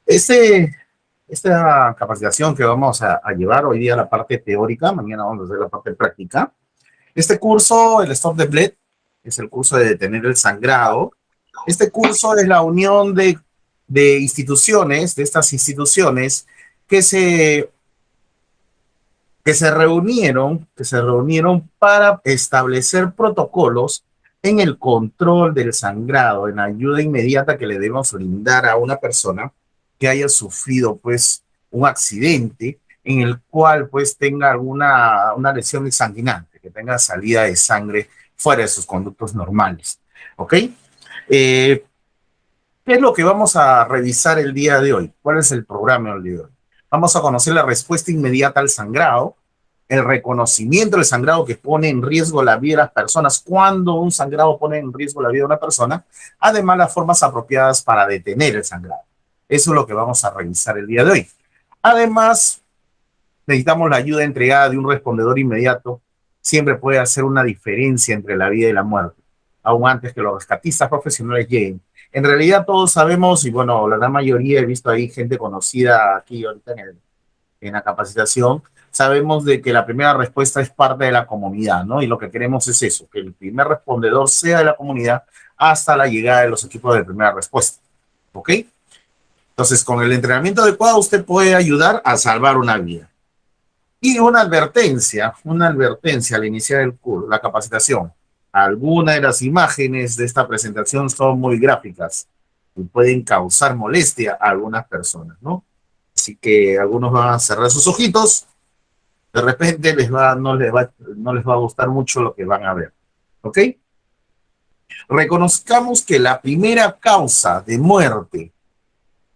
Este, esta capacitación que vamos a llevar hoy día, la parte teórica, mañana vamos a hacer la parte práctica. Este curso, el Stop the Bleed, es el curso de detener el sangrado. Este curso es la unión de instituciones, de estas instituciones que se que se reunieron para establecer protocolos en el control del sangrado, en la ayuda inmediata que le debemos brindar a una persona que haya sufrido pues un accidente en el cual pues tenga alguna una lesión sanguinante, que tenga salida de sangre fuera de sus conductos normales. ¿Ok? ¿Qué es lo que vamos a revisar el día de hoy? ¿Cuál es el programa del día de hoy? Vamos a conocer la respuesta inmediata al sangrado, el reconocimiento del sangrado que pone en riesgo la vida de las personas, cuando un sangrado pone en riesgo la vida de una persona, además las formas apropiadas para detener el sangrado. Eso es lo que vamos a revisar el día de hoy. Además, necesitamos la ayuda entregada de un respondedor inmediato. Siempre puede hacer una diferencia entre la vida y la muerte, aún antes que los rescatistas profesionales lleguen. En realidad todos sabemos, y bueno, la gran mayoría he visto ahí gente conocida aquí ahorita en la capacitación, sabemos de que la primera respuesta es parte de la comunidad, ¿no? Y lo que queremos es eso, que el primer respondedor sea de la comunidad hasta la llegada de los equipos de primera respuesta, ¿ok? Entonces, con el entrenamiento adecuado, usted puede ayudar a salvar una vida. Y una advertencia al iniciar el curso, la capacitación. Algunas de las imágenes de esta presentación son muy gráficas y pueden causar molestia a algunas personas, ¿no? Así que algunos van a cerrar sus ojitos, de repente no les va a gustar mucho lo que van a ver. ¿Ok? Reconozcamos que la primera causa de muerte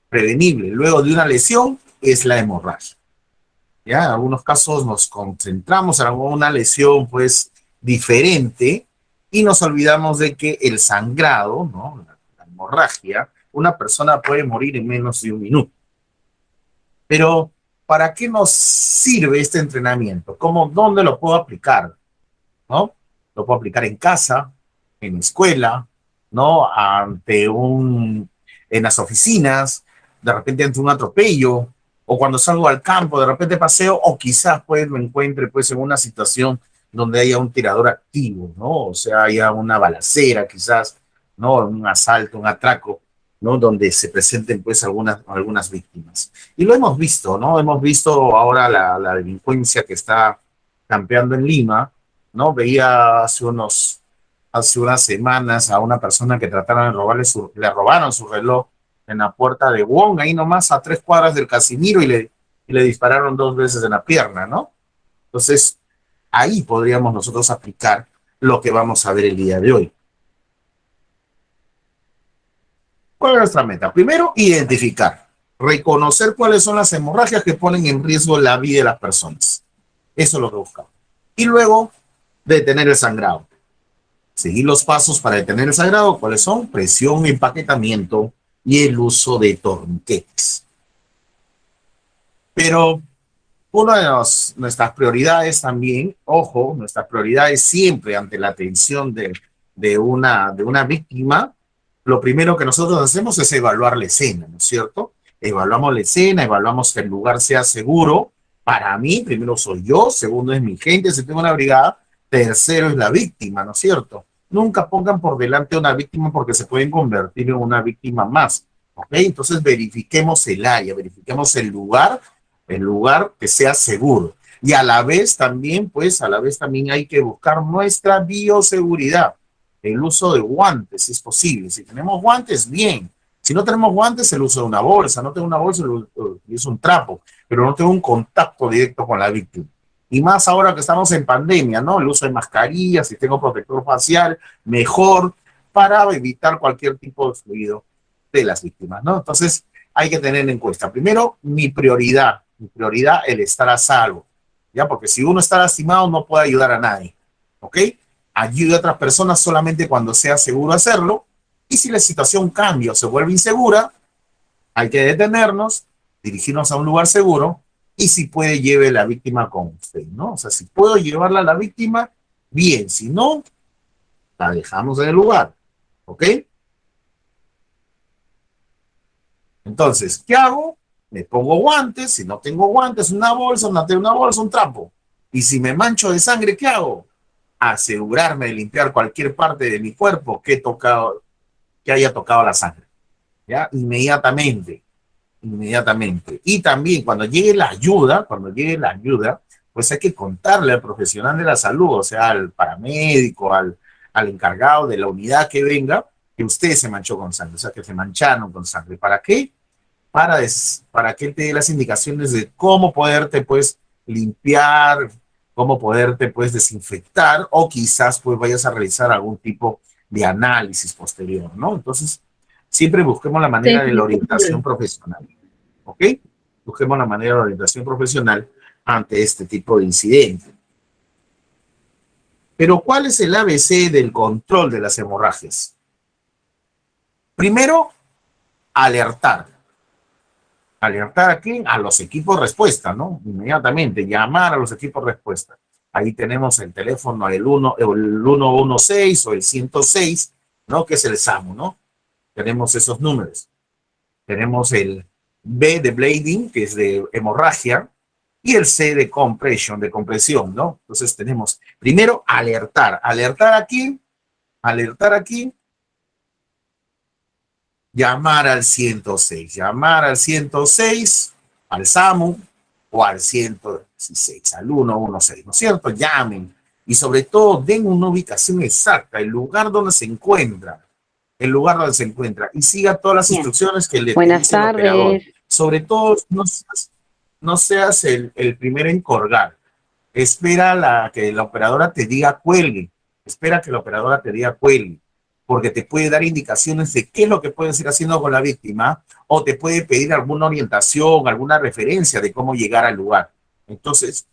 prevenible luego de una lesión es la hemorragia. ¿Ya? En algunos casos nos concentramos en alguna lesión pues diferente y nos olvidamos de que el sangrado, ¿no? La hemorragia, una persona puede morir en menos de un minuto. Pero, ¿para qué nos sirve este entrenamiento? ¿Cómo, dónde lo puedo aplicar? ¿No? Lo puedo aplicar en casa, en escuela, ¿no? En las oficinas, de repente ante un atropello, o cuando salgo al campo, de repente paseo, o quizás pues me encuentre pues en una situación donde haya un tirador activo, ¿no? O sea, haya una balacera quizás, ¿no? Un asalto, un atraco, ¿no? Donde se presenten pues algunas víctimas. Y lo hemos visto, ¿no? Hemos visto ahora la delincuencia que está campeando en Lima, ¿no? Veía hace unas semanas a una persona que trataron de le robaron su reloj en la puerta de Wong, ahí nomás a 3 cuadras del Casimiro y le dispararon 2 veces en la pierna, ¿no? Entonces, ahí podríamos nosotros aplicar lo que vamos a ver el día de hoy. ¿Cuál es nuestra meta? Primero, identificar, reconocer cuáles son las hemorragias que ponen en riesgo la vida de las personas. Eso es lo que buscamos. Y luego, detener el sangrado. Seguir los pasos para detener el sangrado, ¿cuáles son? Presión, empaquetamiento y el uso de torniquetes. Pero una de nuestras prioridades también, ojo, nuestras prioridades siempre ante la atención de una víctima, lo primero que nosotros hacemos es evaluar la escena, ¿no es cierto? Evaluamos la escena, evaluamos que el lugar sea seguro. Para mí, primero soy yo, segundo es mi gente, si tengo una brigada, tercero es la víctima, ¿no es cierto? Nunca pongan por delante a una víctima porque se pueden convertir en una víctima más, ¿ok? Entonces verifiquemos el área, verifiquemos el lugar que sea seguro. Y a la vez también, pues, a la vez también hay que buscar nuestra bioseguridad, el uso de guantes, si es posible. Si tenemos guantes, bien. Si no tenemos guantes, el uso de una bolsa. No tengo una bolsa, es un trapo, pero no tengo un contacto directo con la víctima. Y más ahora que estamos en pandemia, ¿no? El uso de mascarillas, si tengo protector facial, mejor para evitar cualquier tipo de fluido de las víctimas, ¿no? Entonces, hay que tener en cuenta, primero, mi prioridad, el estar a salvo, ¿ya? Porque si uno está lastimado, no puede ayudar a nadie, ¿ok? Ayude a otras personas solamente cuando sea seguro hacerlo, y si la situación cambia o se vuelve insegura, hay que detenernos, dirigirnos a un lugar seguro, y si puede, lleve la víctima con usted, ¿no? O sea, si puedo llevarla a la víctima, bien, si no, la dejamos en el lugar, ¿ok? Entonces, ¿qué hago? Me pongo guantes, si no tengo guantes, una bolsa, un trapo. Y si me mancho de sangre, ¿qué hago? Asegurarme de limpiar cualquier parte de mi cuerpo que he tocado, que haya tocado la sangre, ¿ya? Inmediatamente. Y también cuando llegue la ayuda, pues hay que contarle al profesional de la salud, o sea, al paramédico, al encargado de la unidad que venga, que usted se manchó con sangre, o sea, que se mancharon con sangre. ¿Para qué? Para que él te dé las indicaciones de cómo poderte, pues, limpiar, cómo poderte, pues, desinfectar, o quizás, pues, vayas a realizar algún tipo de análisis posterior, ¿no? Entonces, siempre busquemos la manera de la orientación profesional, ¿ok? Busquemos la manera de la orientación profesional ante este tipo de incidentes. Pero, ¿cuál es el ABC del control de las hemorragias? Primero, alertar. Alertar aquí a los equipos respuesta, ¿no? Inmediatamente, llamar a los equipos respuesta. Ahí tenemos el teléfono, el 116 o el 106, ¿no? Que es el SAMU, ¿no? Tenemos esos números. Tenemos el B de bleeding, que es de hemorragia, y el C de compression, de compresión, ¿no? Entonces tenemos, primero, alertar aquí, llamar al 106, al SAMU o al 116, al 116, ¿no es cierto? Llamen y sobre todo den una ubicación exacta, el lugar donde se encuentra y siga todas las instrucciones que le dice el operador. Sobre todo, no seas el primero en colgar. Espera que la operadora te diga cuelgue. Espera que la operadora te diga cuelgue, porque te puede dar indicaciones de qué es lo que puedes ir haciendo con la víctima o te puede pedir alguna orientación, alguna referencia de cómo llegar al lugar. Entonces,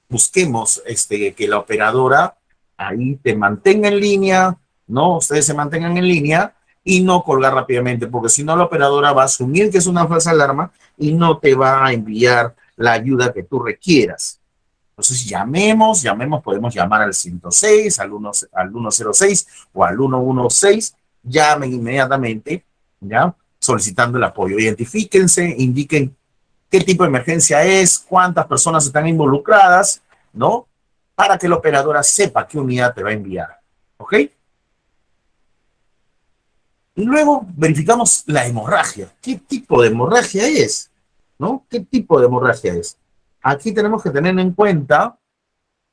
busquemos que la operadora ahí te mantenga en línea, ¿no? Ustedes se mantengan en línea y no colgar rápidamente, porque si no la operadora va a asumir que es una falsa alarma y no te va a enviar la ayuda que tú requieras. Entonces llamemos, podemos llamar al 106, al 106 o al 116, llamen inmediatamente, ¿ya? Solicitando el apoyo. Identifíquense, indiquen qué tipo de emergencia es, cuántas personas están involucradas, ¿no? Para que la operadora sepa qué unidad te va a enviar, ¿ok? Y luego verificamos la hemorragia. ¿Qué tipo de hemorragia es? ¿No? ¿Qué tipo de hemorragia es? Aquí tenemos que tener en cuenta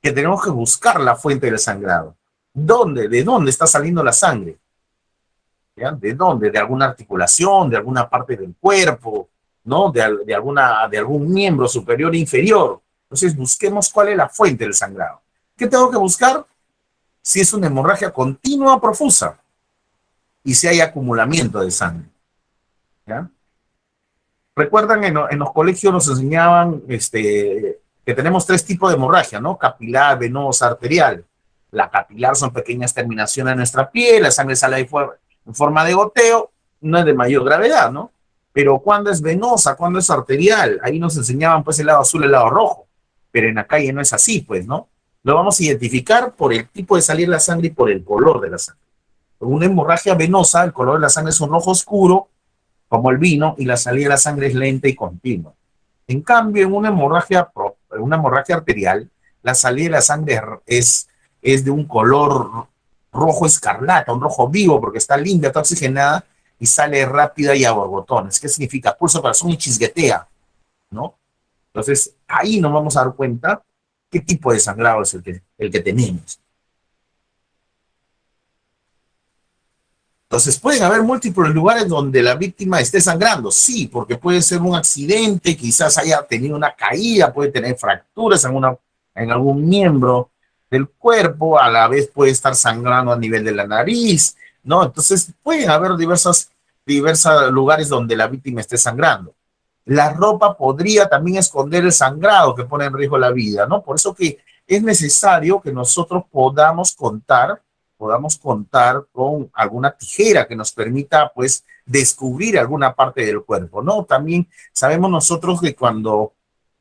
que tenemos que buscar la fuente del sangrado. ¿Dónde? ¿De dónde está saliendo la sangre? ¿Ya? ¿De dónde? ¿De alguna articulación? ¿De alguna parte del cuerpo? ¿No? De algún miembro superior e inferior. Entonces busquemos cuál es la fuente del sangrado. ¿Qué tengo que buscar? Si es una hemorragia continua profusa y si hay acumulamiento de sangre. ¿Ya? Recuerdan, en los colegios nos enseñaban que tenemos tres tipos de hemorragia, ¿no? Capilar, venosa, arterial. La capilar son pequeñas terminaciones en nuestra piel, la sangre sale en forma de goteo, no es de mayor gravedad, ¿no? Pero cuando es venosa, cuando es arterial, ahí nos enseñaban pues el lado azul, el lado rojo, pero en la calle no es así, pues, ¿no? Lo vamos a identificar por el tipo de salir la sangre y por el color de la sangre. En una hemorragia venosa, el color de la sangre es un rojo oscuro, como el vino, y la salida de la sangre es lenta y continua. En cambio, en una hemorragia arterial, la salida de la sangre es de un color rojo escarlata, un rojo vivo, porque está limpia, está oxigenada y sale rápida y a borbotones. ¿Qué significa? Pulso corazón y chisguetea, ¿no? Entonces, ahí nos vamos a dar cuenta qué tipo de sangrado es el que tenemos. Entonces, pueden haber múltiples lugares donde la víctima esté sangrando, sí, porque puede ser un accidente, quizás haya tenido una caída, puede tener fracturas en algún miembro del cuerpo, a la vez puede estar sangrando a nivel de la nariz, ¿no? Entonces, pueden haber diversos lugares donde la víctima esté sangrando. La ropa podría también esconder el sangrado que pone en riesgo la vida, ¿no? Por eso que es necesario que nosotros podamos contar con alguna tijera que nos permita, pues, descubrir alguna parte del cuerpo, ¿no? También sabemos nosotros que cuando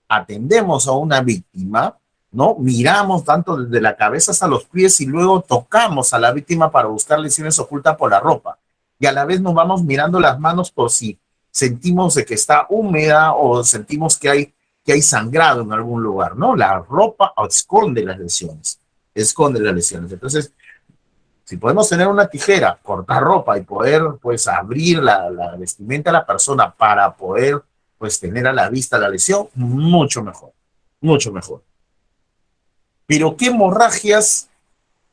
atendemos a una víctima, ¿no? Miramos tanto desde la cabeza hasta los pies y luego tocamos a la víctima para buscar lesiones ocultas por la ropa. Y a la vez nos vamos mirando las manos por si sentimos de que está húmeda o sentimos que hay sangrado en algún lugar, ¿no? La ropa esconde las lesiones, esconde las lesiones. Entonces, si podemos tener una tijera, cortar ropa y poder, pues, abrir la vestimenta de la persona para poder, pues, tener a la vista la lesión, mucho mejor, mucho mejor. Pero ¿qué hemorragias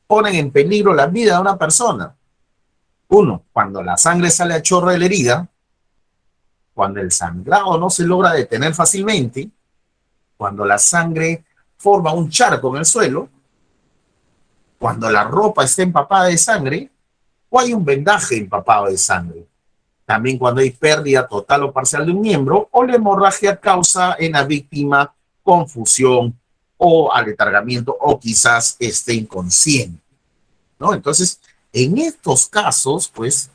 ponen en peligro la vida de una persona? Uno, cuando la sangre sale a chorro de la herida, cuando el sangrado no se logra detener fácilmente, cuando la sangre forma un charco en el suelo, cuando la ropa está empapada de sangre, o hay un vendaje empapado de sangre. También cuando hay pérdida total o parcial de un miembro, o la hemorragia causa en la víctima confusión o aletargamiento, o quizás esté inconsciente, ¿no? Entonces, en estos casos, pues,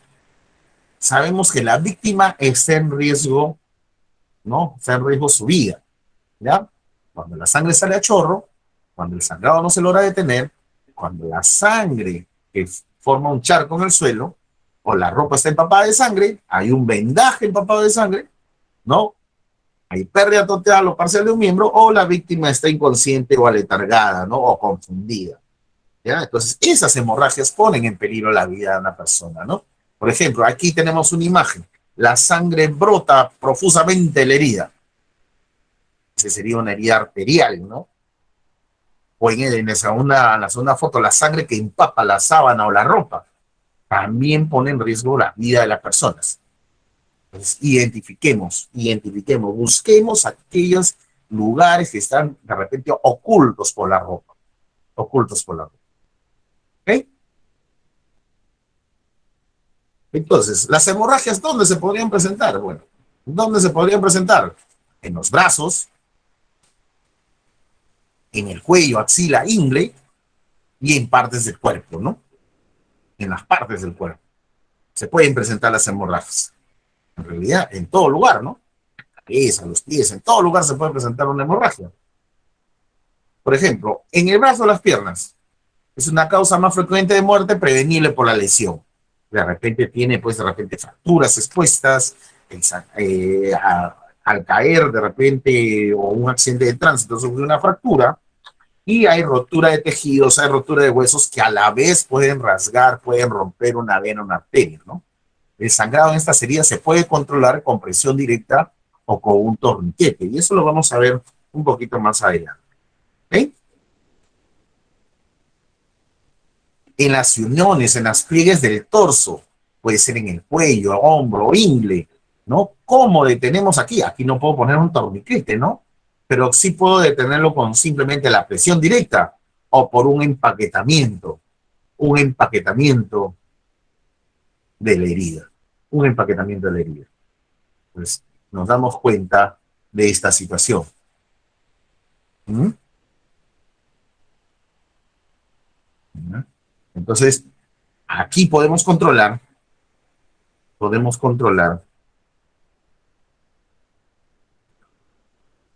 sabemos que la víctima está en riesgo, ¿no? Está en riesgo su vida, ¿ya? Cuando la sangre sale a chorro, cuando el sangrado no se logra detener, cuando la sangre que forma un charco en el suelo, o la ropa está empapada de sangre, hay un vendaje empapado de sangre, ¿no? Hay pérdida total o parcial de un miembro, o la víctima está inconsciente o aletargada, ¿no? O confundida, ¿ya? Entonces, esas hemorragias ponen en peligro la vida de una persona, ¿no? Por ejemplo, aquí tenemos una imagen. La sangre brota profusamente de la herida. Esa sería una herida arterial, ¿no? O en la segunda foto, la sangre que empapa la sábana o la ropa también pone en riesgo la vida de las personas. Entonces, identifiquemos, busquemos aquellos lugares que están de repente ocultos por la ropa, ocultos por la ropa. ¿Ok? Entonces, las hemorragias, ¿dónde se podrían presentar? Bueno, ¿dónde se podrían presentar? En los brazos, en el cuello, axila, ingle y en partes del cuerpo, ¿no? En las partes del cuerpo se pueden presentar las hemorragias. En realidad, en todo lugar, ¿no? A los pies, en todo lugar se puede presentar una hemorragia. Por ejemplo, en el brazo o las piernas, es una causa más frecuente de muerte prevenible por la lesión. De repente tiene, pues, de repente fracturas expuestas, al caer de repente o un accidente de tránsito sobre una fractura, y hay rotura de tejidos, hay rotura de huesos que a la vez pueden rasgar, pueden romper una vena, una arteria, ¿no? El sangrado en estas heridas se puede controlar con presión directa o con un torniquete, y eso lo vamos a ver un poquito más adelante. ¿Okay? En las uniones, en las pliegues del torso, puede ser en el cuello, hombro, ingle, ¿no? ¿Cómo detenemos aquí? Aquí no puedo poner un torniquete, ¿no? Pero sí puedo detenerlo con simplemente la presión directa o por un empaquetamiento de la herida, un empaquetamiento de la herida. Pues nos damos cuenta de esta situación. ¿Mm? ¿Mm? Entonces, aquí podemos controlar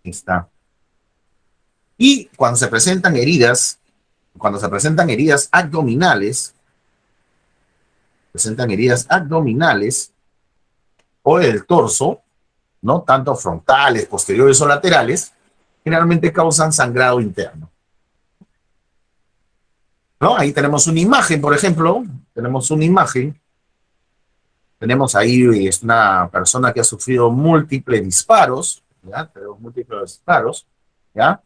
esta. Y cuando se presentan heridas abdominales o del torso, ¿no? Tanto frontales, posteriores o laterales, generalmente causan sangrado interno, ¿no? Ahí tenemos una imagen, por ejemplo, tenemos ahí es una persona que ha sufrido múltiples disparos, ¿ya? Tenemos múltiples disparos, ¿ya?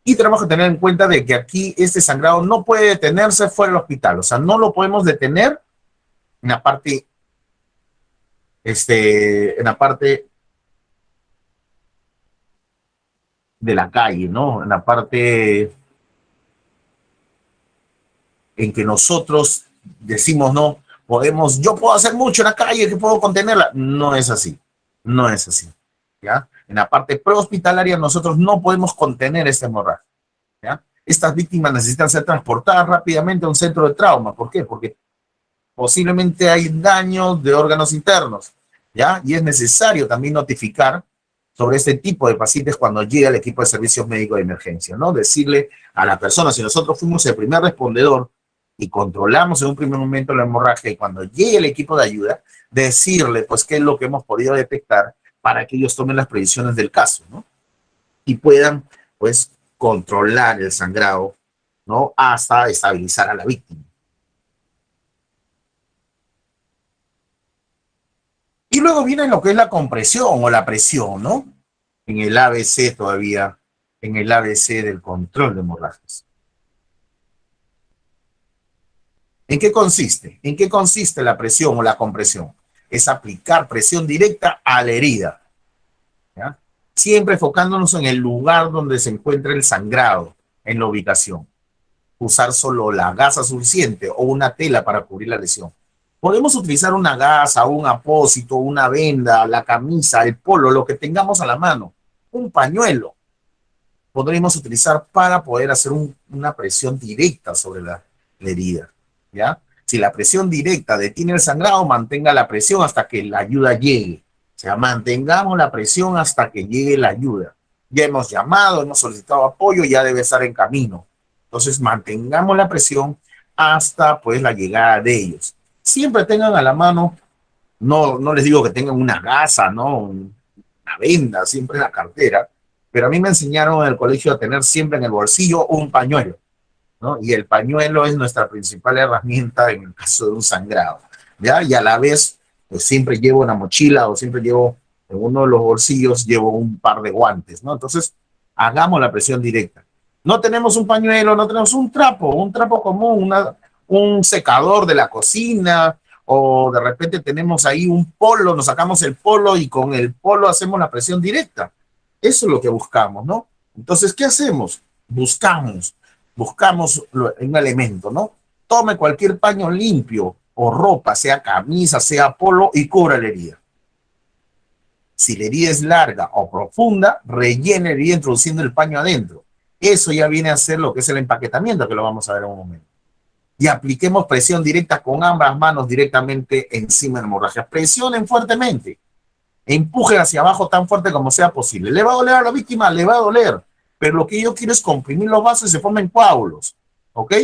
Y tenemos que tener en cuenta de que aquí este sangrado no puede detenerse fuera del hospital, o sea, no lo podemos detener en la parte, en la parte de la calle, ¿no? En la parte en que nosotros decimos, no, yo puedo hacer mucho en la calle, que puedo contenerla. No es así, no es así, ¿ya? En la parte prehospitalaria nosotros no podemos contener esta hemorragia, ¿ya? Estas víctimas necesitan ser transportadas rápidamente a un centro de trauma. ¿Por qué? Porque posiblemente hay daños de órganos internos, ¿ya? Y es necesario también notificar sobre este tipo de pacientes cuando llega el equipo de servicios médicos de emergencia, ¿no? Decirle a la persona, si nosotros fuimos el primer respondedor y controlamos en un primer momento la hemorragia y cuando llegue el equipo de ayuda, decirle pues qué es lo que hemos podido detectar para que ellos tomen las previsiones del caso, ¿no? Y puedan pues controlar el sangrado, ¿no? Hasta estabilizar a la víctima. Y luego viene lo que es la compresión o la presión, ¿no? En el ABC todavía, en el ABC del control de hemorragias. ¿En qué consiste? ¿En qué consiste la presión o la compresión? Es aplicar presión directa a la herida, ¿ya? Siempre enfocándonos en el lugar donde se encuentra el sangrado, en la ubicación. Usar solo la gasa suficiente o una tela para cubrir la lesión. Podemos utilizar una gasa, un apósito, una venda, la camisa, el polo, lo que tengamos a la mano, un pañuelo. Podríamos utilizar para poder hacer una presión directa sobre la herida, ¿ya? Si la presión directa detiene el sangrado, mantenga la presión hasta que la ayuda llegue. O sea, mantengamos la presión hasta que llegue la ayuda. Ya hemos llamado, hemos solicitado apoyo, ya debe estar en camino. Entonces, mantengamos la presión hasta pues la llegada de ellos. Siempre tengan a la mano, no les digo que tengan una gasa, ¿no? Una venda, siempre en la cartera, pero a mí me enseñaron en el colegio a tener siempre en el bolsillo un pañuelo, ¿no? Y el pañuelo es nuestra principal herramienta en el caso de un sangrado, ¿ya? Y a la vez, pues siempre llevo una mochila o siempre llevo en uno de los bolsillos, llevo un par de guantes, ¿no? Entonces, hagamos la presión directa. No tenemos un pañuelo, no tenemos un trapo común, un secador de la cocina, o de repente tenemos ahí un polo, nos sacamos el polo y con el polo hacemos la presión directa. Eso es lo que buscamos, ¿no? Entonces, ¿qué hacemos? Buscamos un elemento, ¿no? Tome cualquier paño limpio o ropa, sea camisa, sea polo, y cubra la herida. Si la herida es larga o profunda, rellene la herida introduciendo el paño adentro. Eso ya viene a ser lo que es el empaquetamiento, que lo vamos a ver en un momento. Y apliquemos presión directa con ambas manos directamente encima de la hemorragia. Presionen fuertemente. Empuje hacia abajo tan fuerte como sea posible. ¿Le va a doler a la víctima? Le va a doler. Pero lo que yo quiero es comprimir los vasos y se formen coágulos. ¿Ok?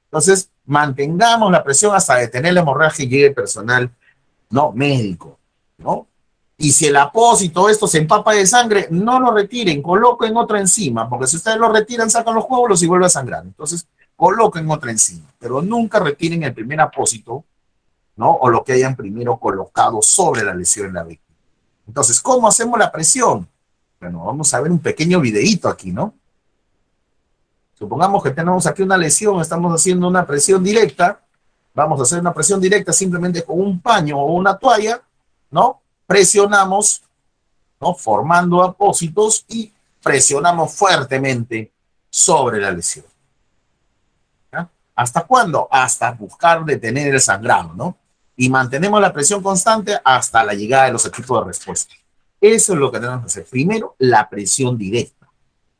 Entonces, mantengamos la presión hasta detener la hemorragia y llegue el personal, no médico, ¿no? Y si el apósito, esto se empapa de sangre, no lo retiren, coloquen otra encima, porque si ustedes lo retiran, sacan los coágulos y vuelve a sangrar. Entonces, coloquen otra encima, pero nunca retiren el primer apósito, ¿no? O lo que hayan primero colocado sobre la lesión en la víctima. Entonces, ¿cómo hacemos la presión? Bueno, vamos a ver un pequeño videíto aquí, ¿no? Supongamos que tenemos aquí una lesión, estamos haciendo una presión directa, vamos a hacer una presión directa simplemente con un paño o una toalla, ¿no? Presionamos, ¿no? Formando apósitos y presionamos fuertemente sobre la lesión. ¿Ya? ¿Hasta cuándo? Hasta buscar detener el sangrado, ¿no? Y mantenemos la presión constante hasta la llegada de los equipos de respuesta. Eso es lo que tenemos que hacer. Primero, la presión directa.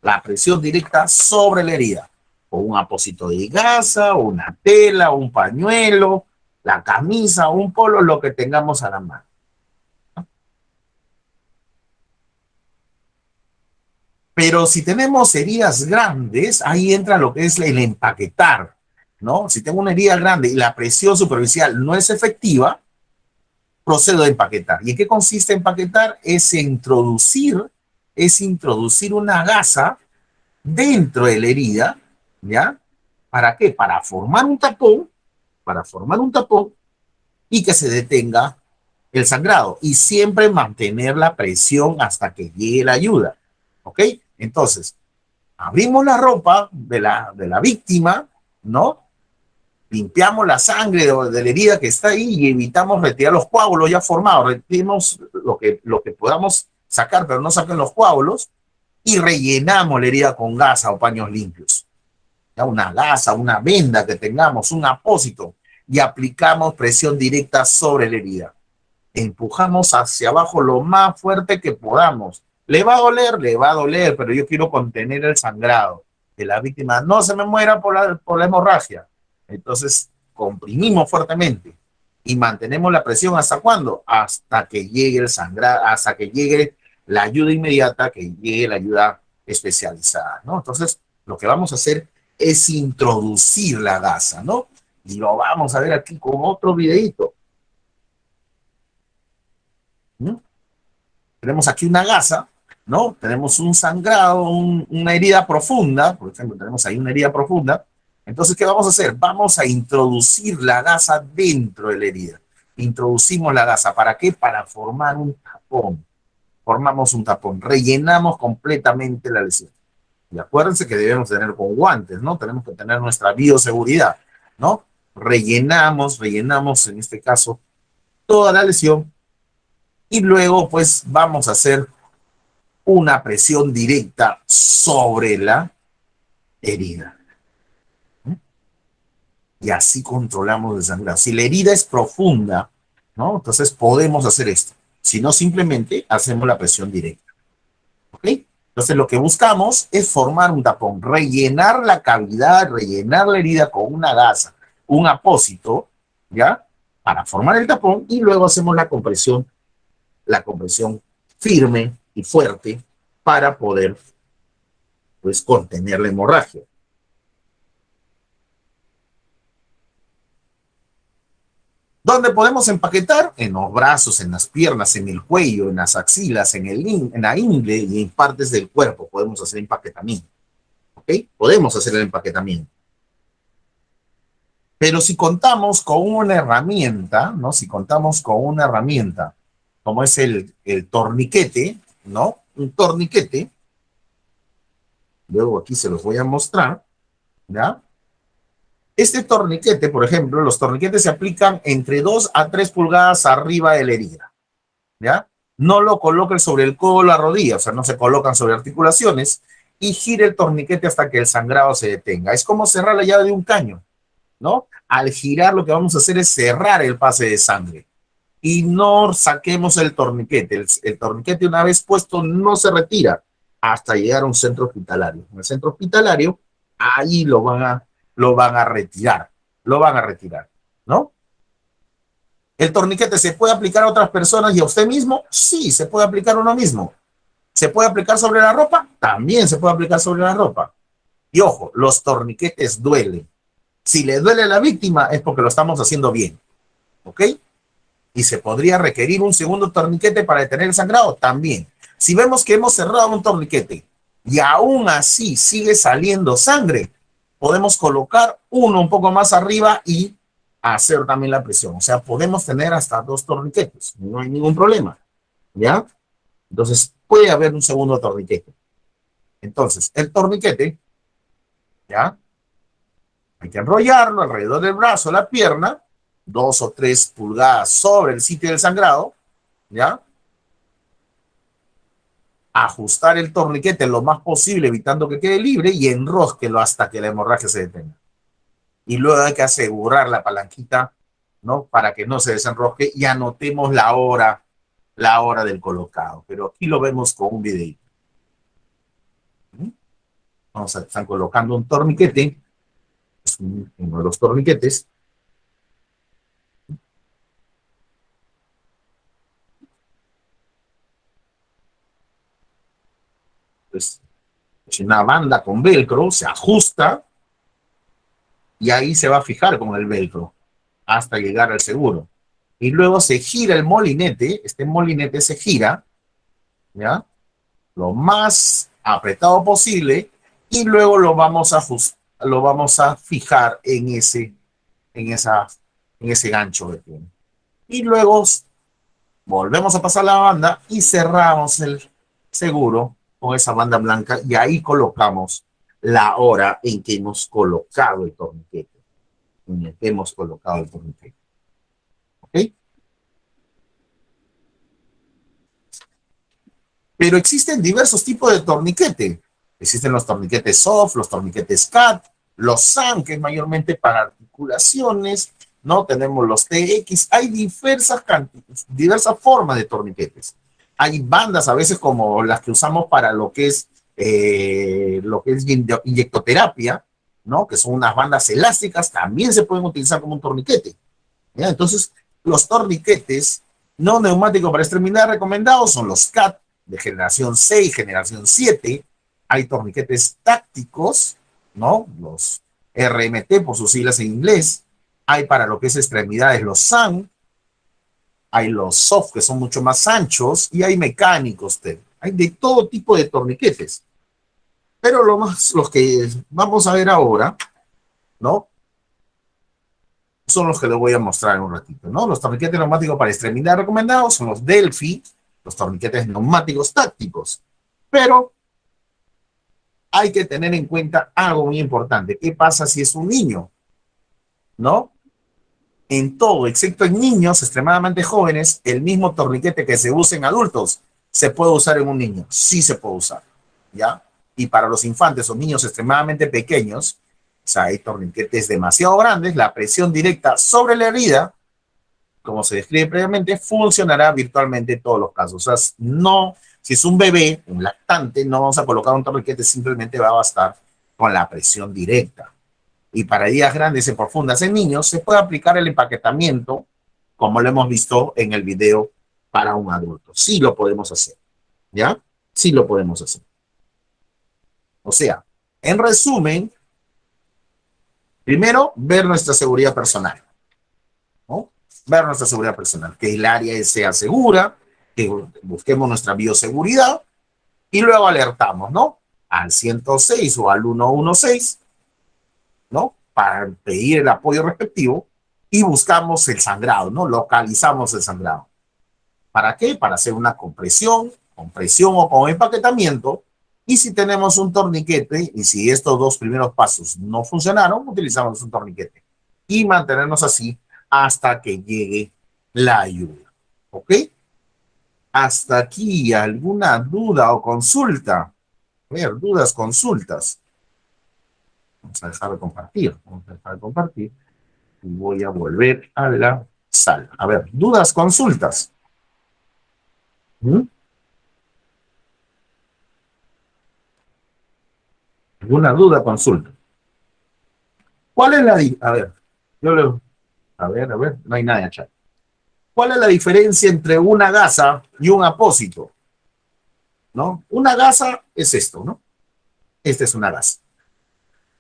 La presión directa sobre la herida. O un apósito de gasa, una tela, un pañuelo, la camisa, un polo, lo que tengamos a la mano. Pero si tenemos heridas grandes, ahí entra lo que es el empaquetar, ¿no? Si tengo una herida grande y la presión superficial no es efectiva, procedo a empaquetar. ¿Y en qué consiste empaquetar? Es introducir una gasa dentro de la herida, ¿ya? ¿Para qué? Para formar un tapón y que se detenga el sangrado. Y siempre mantener la presión hasta que llegue la ayuda, ¿ok? Entonces, abrimos la ropa de la víctima, ¿no? Limpiamos la sangre de la herida que está ahí y evitamos retirar los coágulos ya formados. Retiremos lo que podamos sacar, pero no saquen los coágulos, y rellenamos la herida con gasa o paños limpios. Ya una gasa, una venda que tengamos, un apósito, y aplicamos presión directa sobre la herida. Empujamos hacia abajo lo más fuerte que podamos. ¿Le va a doler? Le va a doler, pero yo quiero contener el sangrado. Que la víctima no se me muera por la hemorragia. Entonces, comprimimos fuertemente y mantenemos la presión. ¿Hasta cuándo? Hasta que llegue el sangrado, hasta que llegue la ayuda inmediata, que llegue la ayuda especializada, ¿no? Entonces, lo que vamos a hacer es introducir la gasa, ¿no? Y lo vamos a ver aquí con otro videito. ¿Mm? Tenemos aquí una gasa, ¿no? Tenemos un sangrado, una herida profunda, por ejemplo, tenemos ahí una herida profunda. Entonces, ¿qué vamos a hacer? Vamos a introducir la gasa dentro de la herida. Introducimos la gasa. ¿Para qué? Para formar un tapón. Formamos un tapón, rellenamos completamente la lesión. Y acuérdense que debemos tener con guantes, ¿no? Tenemos que tener nuestra bioseguridad, ¿no? Rellenamos en este caso toda la lesión y luego pues vamos a hacer una presión directa sobre la herida. Y así controlamos el sangrado. Si la herida es profunda, ¿no? Entonces podemos hacer esto. Si no, simplemente hacemos la presión directa. ¿Ok? Entonces lo que buscamos es formar un tapón, rellenar la cavidad, rellenar la herida con una gasa, un apósito, ¿ya? Para formar el tapón y luego hacemos la compresión firme y fuerte para poder, pues, contener la hemorragia. ¿Dónde podemos empaquetar? En los brazos, en las piernas, en el cuello, en las axilas, en la ingle y en partes del cuerpo podemos hacer empaquetamiento. ¿Ok? Podemos hacer el empaquetamiento. Pero si contamos con una herramienta, ¿no? Si contamos con una herramienta, como es el torniquete, ¿no? Un torniquete, luego aquí se los voy a mostrar, ¿ya? Este torniquete, por ejemplo, los torniquetes se aplican entre 2 a 3 pulgadas arriba de la herida, ¿ya? No lo coloquen sobre el codo o la rodilla, o sea, no se colocan sobre articulaciones y gire el torniquete hasta que el sangrado se detenga. Es como cerrar la llave de un caño, ¿no? Al girar lo que vamos a hacer es cerrar el pase de sangre y no saquemos el torniquete. El torniquete una vez puesto no se retira hasta llegar a un centro hospitalario. En el centro hospitalario, ahí lo van a retirar, ¿no? ¿El torniquete se puede aplicar a otras personas y a usted mismo? Sí, se puede aplicar a uno mismo. ¿Se puede aplicar sobre la ropa? También se puede aplicar sobre la ropa. Y ojo, los torniquetes duelen. Si le duele a la víctima es porque lo estamos haciendo bien, ¿ok? Y se podría requerir un segundo torniquete para detener el sangrado también. Si vemos que hemos cerrado un torniquete y aún así sigue saliendo sangre, podemos colocar uno un poco más arriba y hacer también la presión. O sea, podemos tener hasta 2 torniquetes, no hay ningún problema, ¿ya? Entonces, puede haber un segundo torniquete. Entonces, el torniquete, ¿ya? Hay que enrollarlo alrededor del brazo, la pierna, 2 o 3 pulgadas sobre el sitio del sangrado, ¿ya? Ajustar el torniquete lo más posible, evitando que quede libre, y enrosquelo hasta que la hemorragia se detenga. Y luego hay que asegurar la palanquita, ¿no? Para que no se desenrosque y anotemos la hora del colocado. Pero aquí lo vemos con un video. Están colocando un torniquete, es uno de los torniquetes. Pues es una banda con velcro, se ajusta y ahí se va a fijar con el velcro hasta llegar al seguro. Y luego se gira el molinete, este molinete se gira, ¿ya? Lo más apretado posible y luego lo vamos a fijar en, esa, en ese gancho que tiene. Y luego volvemos a pasar la banda y cerramos el seguro con esa banda blanca y ahí colocamos la hora en que hemos colocado el torniquete. En el que hemos colocado el torniquete. ¿Ok? Pero existen diversos tipos de torniquete. Existen los torniquetes soft, los torniquetes CAT, los SAN, que es mayormente para articulaciones, ¿no? Tenemos los TX, hay diversas formas de torniquetes. Hay bandas a veces como las que usamos para lo que es inyectoterapia, ¿no? Que son unas bandas elásticas, también se pueden utilizar como un torniquete. ¿Ya? Entonces, los torniquetes no neumáticos para extremidad recomendados son los CAT de generación 6, generación 7. Hay torniquetes tácticos, ¿no? Los RMT por sus siglas en inglés, Hay para lo que es extremidades los SAN, hay los soft que son mucho más anchos y hay mecánicos. Hay de todo tipo de torniquetes. Pero los que vamos a ver ahora, ¿no? Son los que les voy a mostrar en un ratito, ¿no? Los torniquetes neumáticos para extremidad recomendados son los Delphi, los torniquetes neumáticos tácticos. Pero hay que tener en cuenta algo muy importante. ¿Qué pasa si es un niño? ¿No? En todo, excepto en niños extremadamente jóvenes, el mismo torniquete que se usa en adultos se puede usar en un niño. Sí se puede usar, ¿ya? Y para los infantes o niños extremadamente pequeños, o sea, hay torniquetes demasiado grandes, la presión directa sobre la herida, como se describe previamente, funcionará virtualmente en todos los casos. O sea, no, si es un bebé, un lactante, no vamos a colocar un torniquete, simplemente va a bastar con la presión directa. Y para heridas grandes y profundas en niños, se puede aplicar el empaquetamiento, como lo hemos visto en el video para un adulto. Sí lo podemos hacer, ¿ya? Sí lo podemos hacer. O sea, en resumen, primero, ver nuestra seguridad personal, ¿no? Ver nuestra seguridad personal, que el área sea segura, que busquemos nuestra bioseguridad y luego alertamos, ¿no? Al 106 o al 116, ¿no? Para pedir el apoyo respectivo y buscamos el sangrado, ¿no? Localizamos el sangrado. ¿Para qué? Para hacer una compresión o con empaquetamiento. Y si tenemos un torniquete, y si estos dos primeros pasos no funcionaron, utilizamos un torniquete. Y mantenernos así hasta que llegue la ayuda. ¿Ok? Hasta aquí, ¿alguna duda o consulta? A ver, dudas, consultas. Vamos a dejar de compartir. Vamos a dejar de compartir. Y voy a volver a la sala. A ver, dudas, consultas. ¿Mm? ¿Alguna duda, consulta? ¿Cuál es la... A ver, yo le... a ver, no hay nada en el chat. ¿Cuál es la diferencia entre una gasa y un apósito? ¿No? Una gasa es esto, ¿no? Esta es una gasa.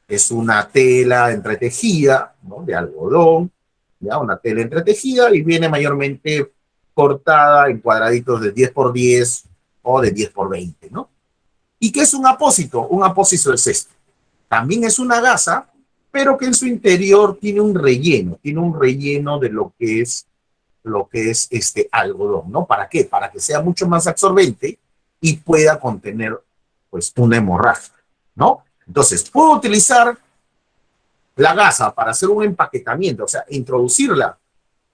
Es una tela entretejida, ¿no? De algodón, ¿ya? Una tela entretejida y viene mayormente cortada en cuadraditos de 10 por 10 o de 10 por 20, ¿no? ¿Y qué es un apósito? Un apósito es esto. También es una gasa, pero que en su interior tiene un relleno de lo que es este algodón, ¿no? ¿Para qué? Para que sea mucho más absorbente y pueda contener, pues, una hemorragia, ¿no? Entonces, puedo utilizar la gasa para hacer un empaquetamiento, o sea, introducirla,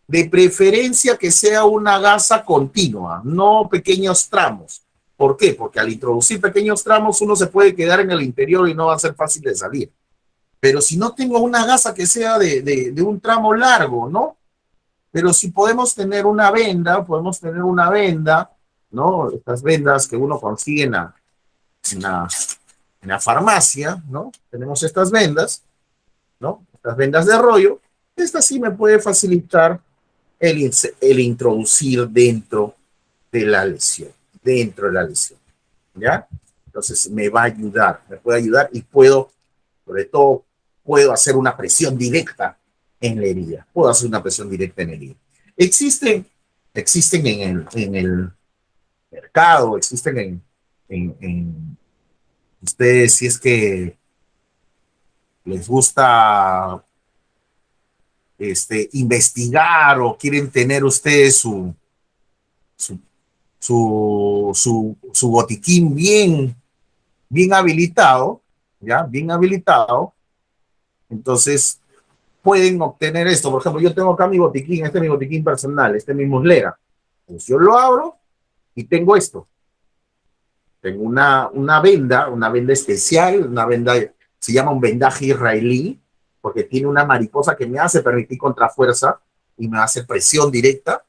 de preferencia que sea una gasa continua, no pequeños tramos. ¿Por qué? Porque al introducir pequeños tramos uno se puede quedar en el interior y no va a ser fácil de salir. Pero si no tengo una gasa que sea de un tramo largo, ¿no? Pero si podemos tener una venda, ¿no? Estas vendas que uno consigue en la, en la farmacia, ¿no? Tenemos estas vendas, ¿no? Estas vendas de rollo. Esta sí me puede facilitar el introducir dentro de la lesión, ¿ya? Entonces me va a ayudar, me puede ayudar y puedo, sobre todo, puedo hacer una presión directa en la herida. Puedo hacer una presión directa en la herida. Existen, existen en el mercado, existen ustedes, si es que les gusta investigar o quieren tener ustedes su, su botiquín bien habilitado, ¿ya? Bien habilitado. Entonces, pueden obtener esto. Por ejemplo, yo tengo acá mi botiquín, este es mi botiquín personal, este es mi muslera. Pues yo lo abro y tengo esto. Tengo una venda especial, una venda, se llama un vendaje israelí, porque tiene una mariposa que me hace permitir contrafuerza y me hace presión directa.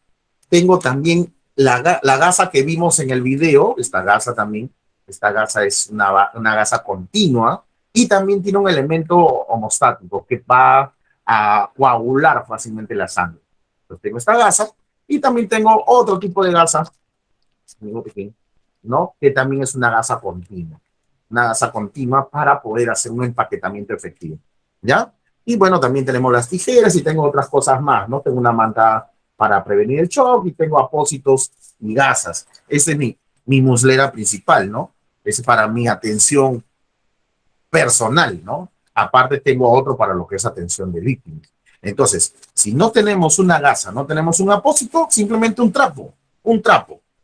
Tengo también la gasa que vimos en el video, esta gasa es una gasa continua y también tiene un elemento homostático que va a coagular fácilmente la sangre. Entonces tengo esta gasa y también tengo otro tipo de gasa, ¿no? Que también es una gasa continua para poder hacer un empaquetamiento efectivo, ¿ya? Y bueno, también tenemos las tijeras y tengo otras cosas más, ¿no? Tengo una manta para prevenir el shock y tengo apósitos y gasas. Esa es mi muslera principal, ¿no? Es para mi atención personal, ¿no? Aparte tengo otro para lo que es atención de víctimas. Entonces, si no tenemos una gasa, no tenemos un apósito, simplemente un trapo.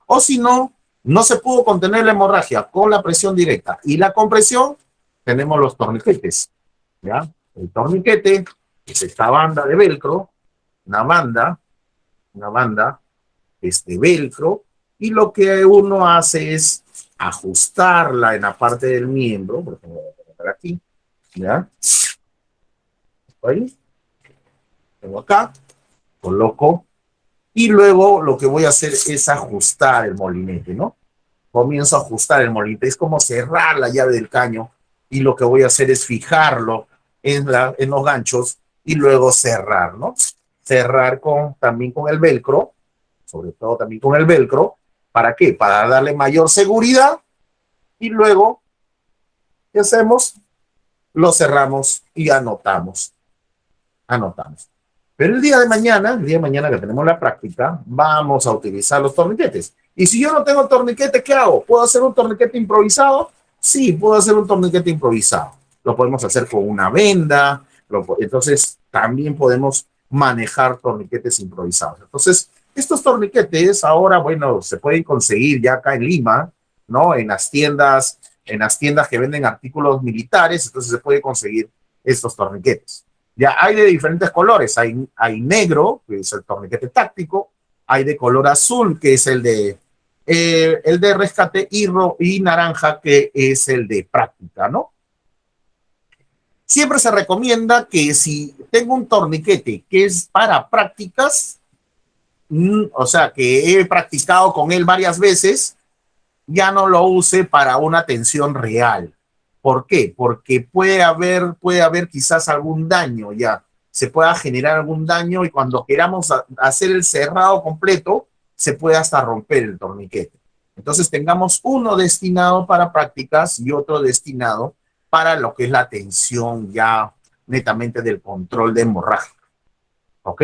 O si no, no se pudo contener la hemorragia con la presión directa y la compresión, tenemos los torniquetes, ¿ya? El torniquete es esta banda de velcro, una banda, una banda de velcro, y lo que uno hace es ajustarla en la parte del miembro, por ejemplo, voy a colocar aquí, ¿ya? Ahí, tengo acá, coloco, y luego lo que voy a hacer es ajustar el molinete, ¿no? Comienzo a ajustar el molinete, es como cerrar la llave del caño, y lo que voy a hacer es fijarlo en los ganchos y luego cerrar, ¿no? Cerrar también con el velcro, sobre todo también con el velcro. ¿Para qué? Para darle mayor seguridad y luego, ¿qué hacemos? Lo cerramos y anotamos. Pero el día de mañana que tenemos la práctica, vamos a utilizar los torniquetes. Y si yo no tengo torniquete, ¿qué hago? ¿Puedo hacer un torniquete improvisado? Sí, puedo hacer un torniquete improvisado. Lo podemos hacer con una venda. Entonces, también podemos manejar torniquetes improvisados. Entonces, estos torniquetes ahora, bueno, se pueden conseguir ya acá en Lima, ¿no? En las tiendas que venden artículos militares, entonces se puede conseguir estos torniquetes. Ya hay de diferentes colores. Hay negro, que es el torniquete táctico. Hay de color azul, que es el de rescate, y naranja, que es el de práctica, ¿no? Siempre se recomienda que si tengo un torniquete que es para prácticas, o sea, que he practicado con él varias veces, ya no lo use para una tensión real. ¿Por qué? Porque puede haber quizás algún daño ya, se pueda generar algún daño y cuando queramos hacer el cerrado completo, se puede hasta romper el torniquete. Entonces tengamos uno destinado para prácticas y otro destinado para lo que es la tensión ya netamente del control de hemorragia. ¿Ok?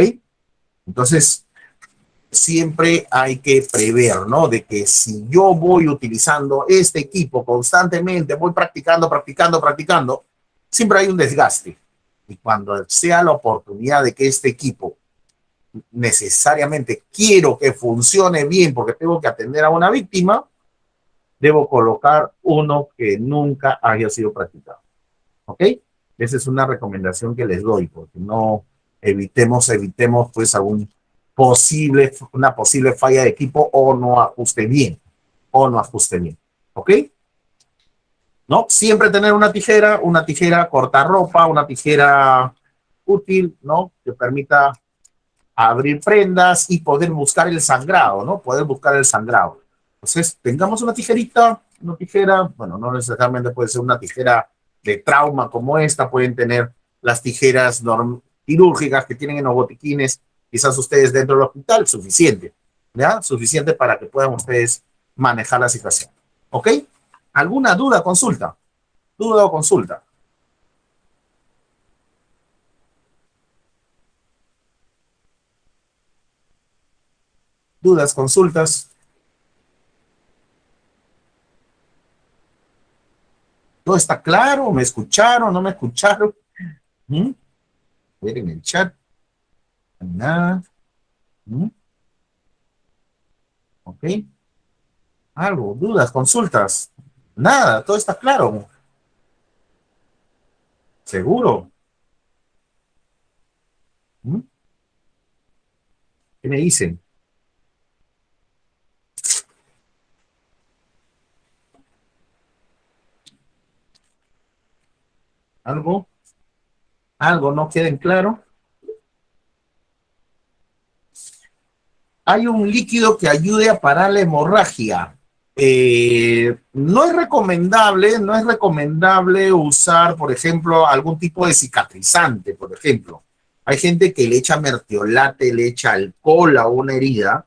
Entonces, siempre hay que prever, ¿no? De que si yo voy utilizando este equipo constantemente, voy practicando, practicando, practicando, siempre hay un desgaste. Y cuando sea la oportunidad de que este equipo necesariamente quiero que funcione bien porque tengo que atender a una víctima, debo colocar uno que nunca haya sido practicado. ¿Ok? Esa es una recomendación que les doy, porque no evitemos pues una posible falla de equipo o no ajuste bien, ¿ok? ¿No? Siempre tener una tijera corta ropa, una tijera útil, ¿no? Que permita abrir prendas y poder buscar el sangrado, ¿no? Poder buscar el sangrado. Entonces, tengamos una tijera, bueno, no necesariamente puede ser una tijera de trauma como esta, pueden tener las tijeras quirúrgicas que tienen en los botiquines, quizás ustedes dentro del hospital, suficiente, ¿ya? Suficiente para que puedan ustedes manejar la situación. ¿Ok? ¿Alguna duda, consulta? ¿Duda o consulta? ¿Dudas, consultas? ¿Todo está claro? ¿Me escucharon? ¿No me escucharon? ¿Mm? Ver en el chat. Nada. ¿Mm? ¿Ok? ¿Algo? ¿Dudas? ¿Consultas? Nada, todo está claro. ¿Seguro? ¿Mm? ¿Qué me dicen? ¿Algo? ¿Algo no queda en claro? Hay un líquido que ayude a parar la hemorragia. No es recomendable usar, por ejemplo, algún tipo de cicatrizante, por ejemplo. Hay gente que le echa mertiolate, le echa alcohol a una herida.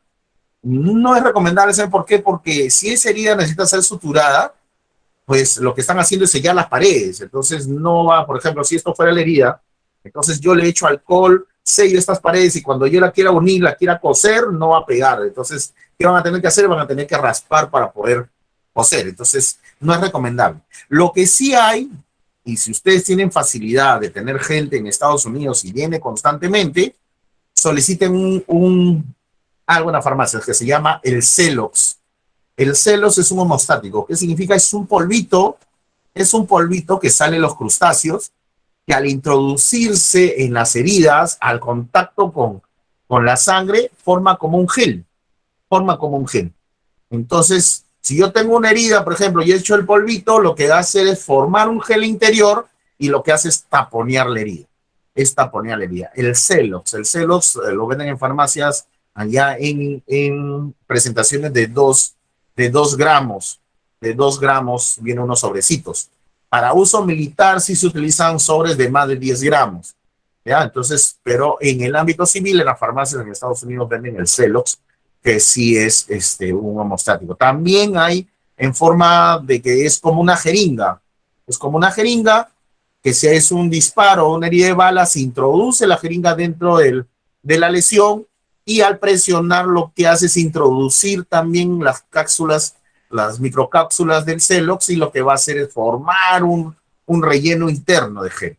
No es recomendable, ¿saben por qué? Porque si esa herida necesita ser suturada, pues lo que están haciendo es sellar las paredes. Entonces no va, por ejemplo, si esto fuera la herida, Entonces yo le echo alcohol, sello estas paredes y cuando yo la quiera unir, la quiera coser, no va a pegar. Entonces, ¿qué van a tener que hacer? Van a tener que raspar para poder coser. Entonces, no es recomendable. Lo que sí hay, y si ustedes tienen facilidad de tener gente en Estados Unidos y viene constantemente, soliciten algo en la farmacia que se llama el Celox. El Celox es un homostático. ¿Qué significa? Es un polvito que sale en los crustáceos que al introducirse en las heridas, al contacto con la sangre, forma como un gel. Entonces, si yo tengo una herida, por ejemplo, y he hecho el polvito, lo que va a hacer es formar un gel interior y lo que hace es taponear la herida. Es taponear la herida. El Celox lo venden en farmacias allá en presentaciones de 2 gramos. De 2 gramos vienen unos sobrecitos. Para uso militar sí se utilizan sobres de más de 10 gramos. ¿Ya? Entonces, pero en el ámbito civil, en las farmacias en Estados Unidos venden el Celox, que sí es un homostático. También hay en forma de que es como una jeringa. Es como una jeringa que si es un disparo o una herida de bala, se introduce la jeringa dentro de la lesión y al presionar lo que hace es introducir también las cápsulas, las microcápsulas del Celox y lo que va a hacer es formar un relleno interno de gel.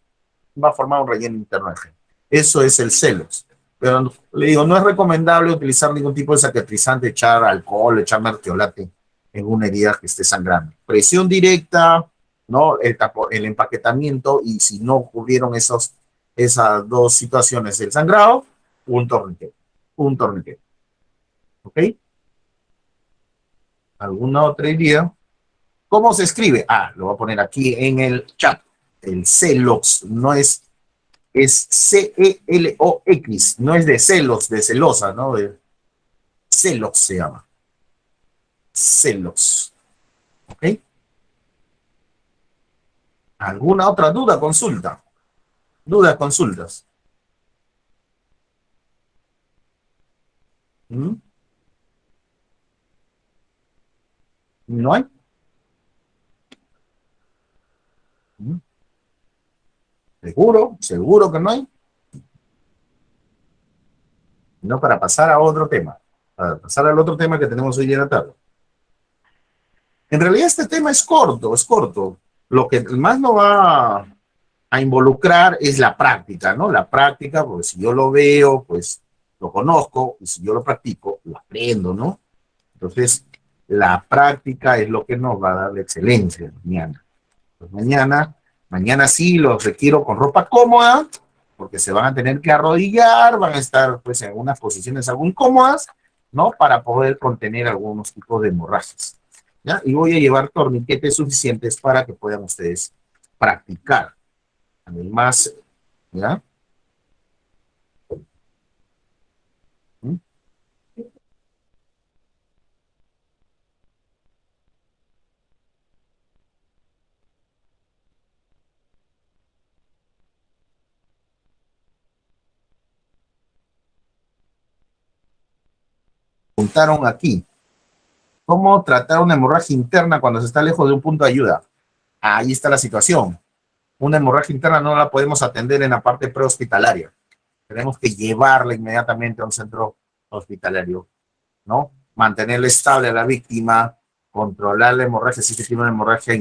Va a formar un relleno interno de gel. Eso es el Celox. Pero le digo, no es recomendable utilizar ningún tipo de cicatrizante, echar alcohol, echar mertiolate en una herida que esté sangrando. Presión directa, ¿no? El empaquetamiento y si no ocurrieron esas dos situaciones del sangrado, un torniquete. Un torniquete. ¿Ok? ¿Alguna otra idea? ¿Cómo se escribe? Ah, lo voy a poner aquí en el chat. El Celox no es Celox, no es de celos, de celosa, ¿no? De Celox se llama. Celox. ¿Ok? ¿Alguna otra duda? Consulta. Dudas, consultas. ¿Mm? ¿No hay? ¿Mm? ¿Seguro? ¿Seguro que no hay? No, para pasar a otro tema. Para pasar al otro tema que tenemos hoy en la tarde. En realidad este tema es corto, es corto. Lo que más nos va a involucrar es la práctica, ¿no? La práctica, porque si yo lo veo, pues lo conozco, y si yo lo practico, lo aprendo, ¿no? Entonces, la práctica es lo que nos va a dar la excelencia mañana. Pues mañana sí los requiero con ropa cómoda, porque se van a tener que arrodillar, van a estar pues en unas posiciones algo incómodas, ¿no? Para poder contener algunos tipos de hemorragias, ¿ya? Y voy a llevar torniquetes suficientes para que puedan ustedes practicar. Además, ¿ya? ¿Mm? Preguntaron aquí, ¿cómo tratar una hemorragia interna cuando se está lejos de un punto de ayuda? Ahí está la situación. Una hemorragia interna no la podemos atender en la parte prehospitalaria. Tenemos que llevarla inmediatamente a un centro hospitalario, ¿no? Mantenerle estable a la víctima, controlar la hemorragia, si tiene una hemorragia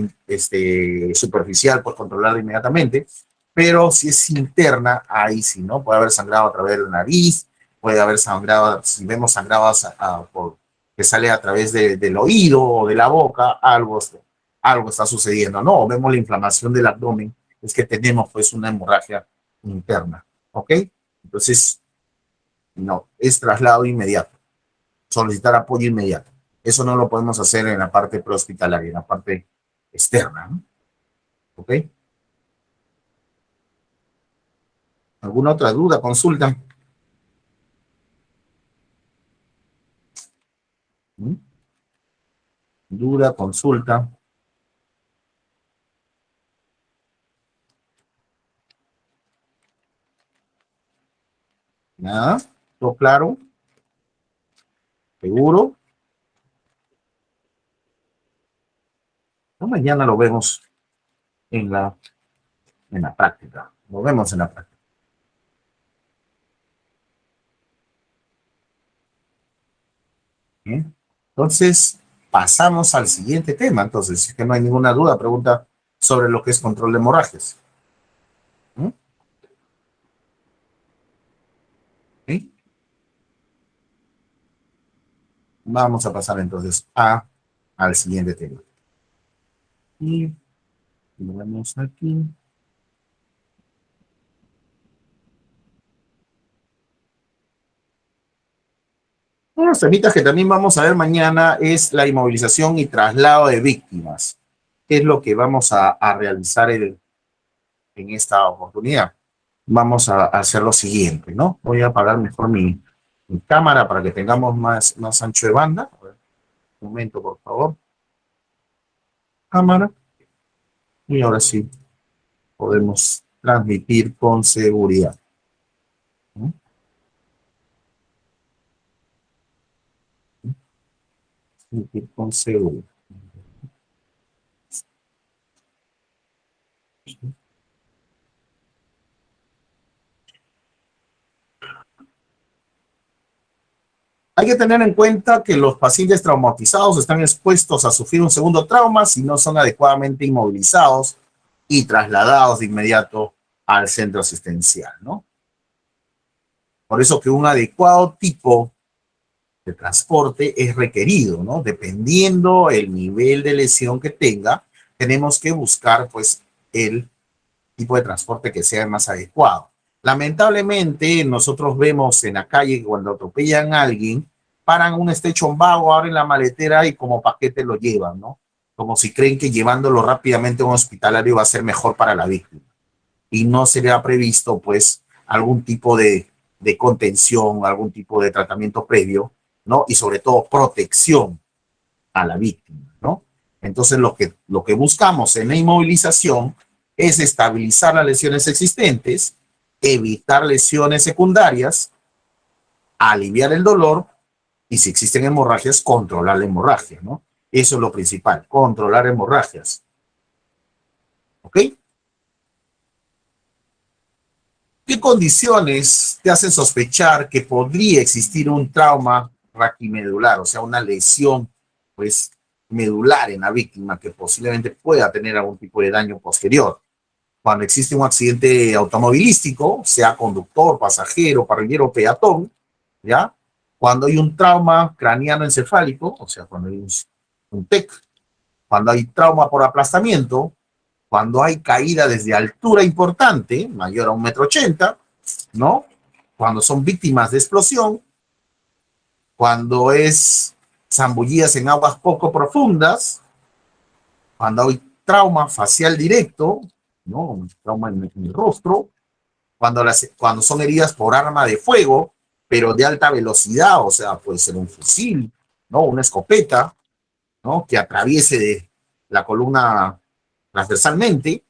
superficial, pues controlarla inmediatamente, pero si es interna, ahí sí, ¿no? Puede haber sangrado a través de la nariz, puede haber sangrado, si vemos sangrado que sale a través del oído o de la boca, algo está sucediendo, ¿no? O vemos la inflamación del abdomen, es que tenemos pues una hemorragia interna, ¿ok? Entonces, no, es traslado inmediato, solicitar apoyo inmediato. Eso no lo podemos hacer en la parte prehospitalaria, en la parte externa, ¿no? ¿Ok? ¿Alguna otra duda, consulta? ¿Mm? Duda, consulta. Nada, ¿todo claro? ¿Seguro? No, mañana lo vemos en la práctica. Lo vemos en la práctica. Bien. Entonces, pasamos al siguiente tema. Entonces, si es que no hay ninguna duda, pregunta sobre lo que es control de hemorragias. ¿Mm? ¿Sí? Vamos a pasar entonces al siguiente tema. Y lo vemos aquí. Uno de los temitas que también vamos a ver mañana es la inmovilización y traslado de víctimas. ¿Qué es lo que vamos a realizar en esta oportunidad? Vamos a hacer lo siguiente, ¿no? Voy a apagar mejor mi cámara para que tengamos más ancho de banda. A ver, un momento, por favor. Cámara. Y ahora sí, podemos transmitir con seguridad. ¿No? Transmitir con seguridad. Hay que tener en cuenta que los pacientes traumatizados están expuestos a sufrir un segundo trauma si no son adecuadamente inmovilizados y trasladados de inmediato al centro asistencial, ¿no? Por eso que un adecuado tipo de transporte es requerido, ¿no? Dependiendo el nivel de lesión que tenga, tenemos que buscar, pues, el tipo de transporte que sea más adecuado. Lamentablemente, nosotros vemos en la calle que cuando atropellan a alguien, paran un station wagon, abren la maletera y como paquete lo llevan, ¿no? Como si creen que llevándolo rápidamente a un hospitalario va a ser mejor para la víctima. Y no se le ha previsto, pues, algún tipo de contención, algún tipo de tratamiento previo, ¿no? Y sobre todo protección a la víctima, ¿no? Entonces lo que buscamos en la inmovilización es estabilizar las lesiones existentes, evitar lesiones secundarias, aliviar el dolor y si existen hemorragias, controlar la hemorragia, ¿no? Eso es lo principal, controlar hemorragias, ¿ok? ¿Qué condiciones te hacen sospechar que podría existir un trauma raquimedular, o sea, una lesión, pues, medular en la víctima que posiblemente pueda tener algún tipo de daño posterior? Cuando existe un accidente automovilístico, sea conductor, pasajero, parrillero, peatón, ¿ya? Cuando hay un trauma craneano encefálico, o sea, cuando hay un TEC, cuando hay trauma por aplastamiento, cuando hay caída desde altura importante, mayor a 1,80 m, ¿no? Cuando son víctimas de explosión, cuando es zambullidas en aguas poco profundas, cuando hay trauma facial directo, ¿no? Un trauma en el rostro, cuando son heridas por arma de fuego, pero de alta velocidad, o sea, puede ser un fusil, ¿no? Una escopeta, ¿no? Que atraviese de la columna transversalmente.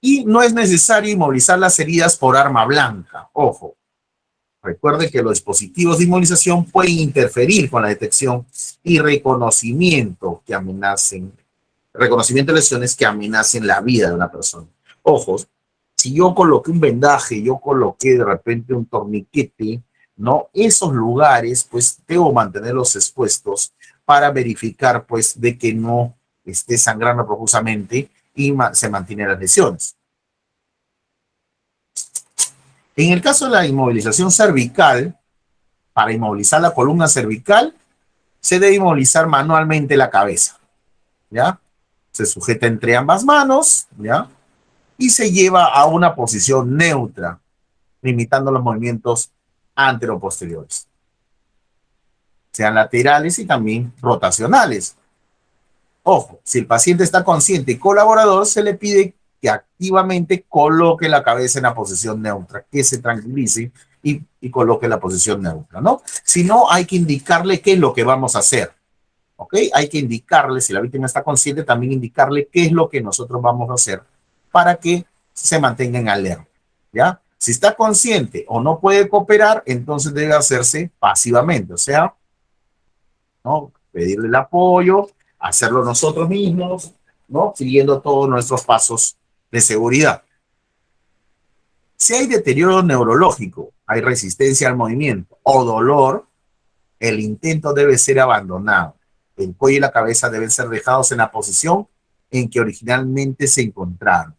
Y no es necesario inmovilizar las heridas por arma blanca. Ojo, recuerde que los dispositivos de inmovilización pueden interferir con la detección y reconocimiento de lesiones que amenacen la vida de una persona. Ojo, si yo coloqué un vendaje, yo coloqué de repente un torniquete, ¿no? Esos lugares, pues, debo mantenerlos expuestos para verificar, pues, de que no esté sangrando profusamente y se mantienen las lesiones. En el caso de la inmovilización cervical, para inmovilizar la columna cervical, se debe inmovilizar manualmente la cabeza, ¿ya? Se sujeta entre ambas manos, ¿ya? Y se lleva a una posición neutra, limitando los movimientos anteroposteriores, sean laterales y también rotacionales. Ojo, si el paciente está consciente y colaborador, se le pide que activamente coloque la cabeza en la posición neutra, que se tranquilice y coloque la posición neutra, ¿no? Si no, hay que indicarle qué es lo que vamos a hacer, ¿ok? Hay que indicarle, si la víctima está consciente, también indicarle qué es lo que nosotros vamos a hacer para que se mantenga en alerta, ¿ya? Si está consciente o no puede cooperar, entonces debe hacerse pasivamente, o sea, ¿no? Pedirle el apoyo, hacerlo nosotros mismos, ¿no? Siguiendo todos nuestros pasos de seguridad. Si hay deterioro neurológico, hay resistencia al movimiento o dolor, el intento debe ser abandonado. El cuello y la cabeza deben ser dejados en la posición en que originalmente se encontraron.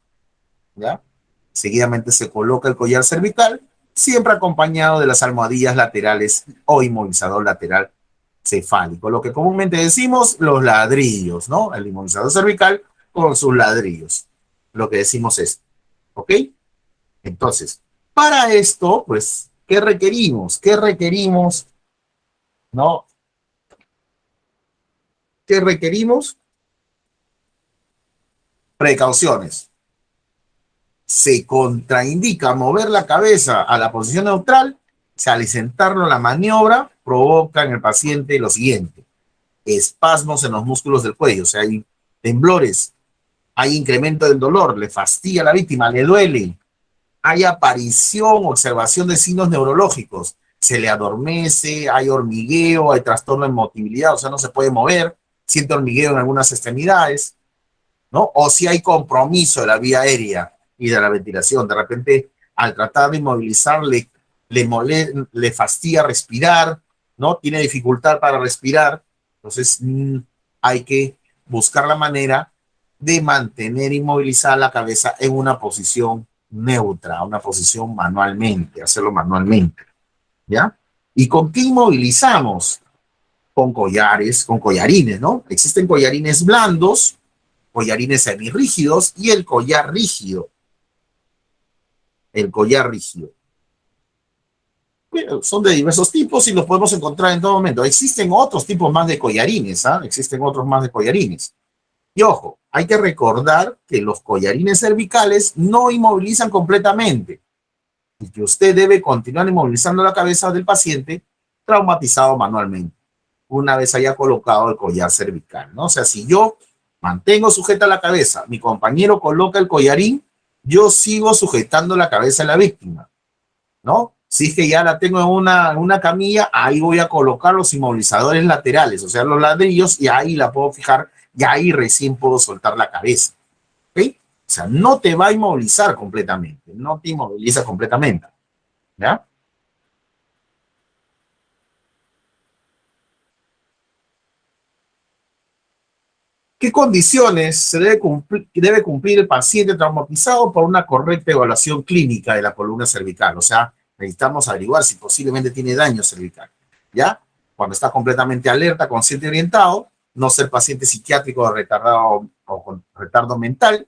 ¿Ya? Seguidamente se coloca el collar cervical, siempre acompañado de las almohadillas laterales o inmovilizador lateral cefálico, lo que comúnmente decimos los ladrillos, ¿no? El inmovilizador cervical con sus ladrillos. Lo que decimos es, ¿ok? Entonces, para esto, pues, ¿qué requerimos? ¿Qué requerimos? ¿No? ¿Qué requerimos? Precauciones. Se contraindica mover la cabeza a la posición neutral, si al sentarlo la maniobra provoca en el paciente lo siguiente: espasmos en los músculos del cuello, o sea, hay temblores, hay incremento del dolor, le fastidia a la víctima, le duele, hay aparición, observación de signos neurológicos, se le adormece, hay hormigueo, hay trastorno de motilidad, o sea, no se puede mover, siente hormigueo en algunas extremidades, ¿no? O si hay compromiso de la vía aérea y de la ventilación, de repente al tratar de inmovilizarle, le fastidia respirar, ¿no? Tiene dificultad para respirar, entonces hay que buscar la manera de mantener inmovilizada la cabeza en una posición neutra, una posición manualmente, hacerlo manualmente, ¿ya? ¿Y con qué inmovilizamos? Con collares, con collarines, ¿no? Existen collarines blandos, collarines semirrígidos y el collar rígido. El collar rígido. Bueno, son de diversos tipos y los podemos encontrar en todo momento. Existen otros tipos más de collarines, ¿ah? Existen otros más de collarines. Y ojo, hay que recordar que los collarines cervicales no inmovilizan completamente y que usted debe continuar inmovilizando la cabeza del paciente traumatizado manualmente, una vez haya colocado el collar cervical, ¿no? O sea, si yo mantengo sujeta la cabeza, mi compañero coloca el collarín, yo sigo sujetando la cabeza de la víctima, ¿no? Si es que ya la tengo en una camilla, ahí voy a colocar los inmovilizadores laterales, o sea, los ladrillos, y ahí la puedo fijar, y ahí recién puedo soltar la cabeza, ¿ok? O sea, no te va a inmovilizar completamente, no te inmoviliza completamente, ¿ya? ¿Qué condiciones se debe cumplir el paciente traumatizado para una correcta evaluación clínica de la columna cervical? O sea, necesitamos averiguar si posiblemente tiene daño cervical, ¿ya? Cuando está completamente alerta, consciente y orientado, no ser paciente psiquiátrico retardado o con retardo mental,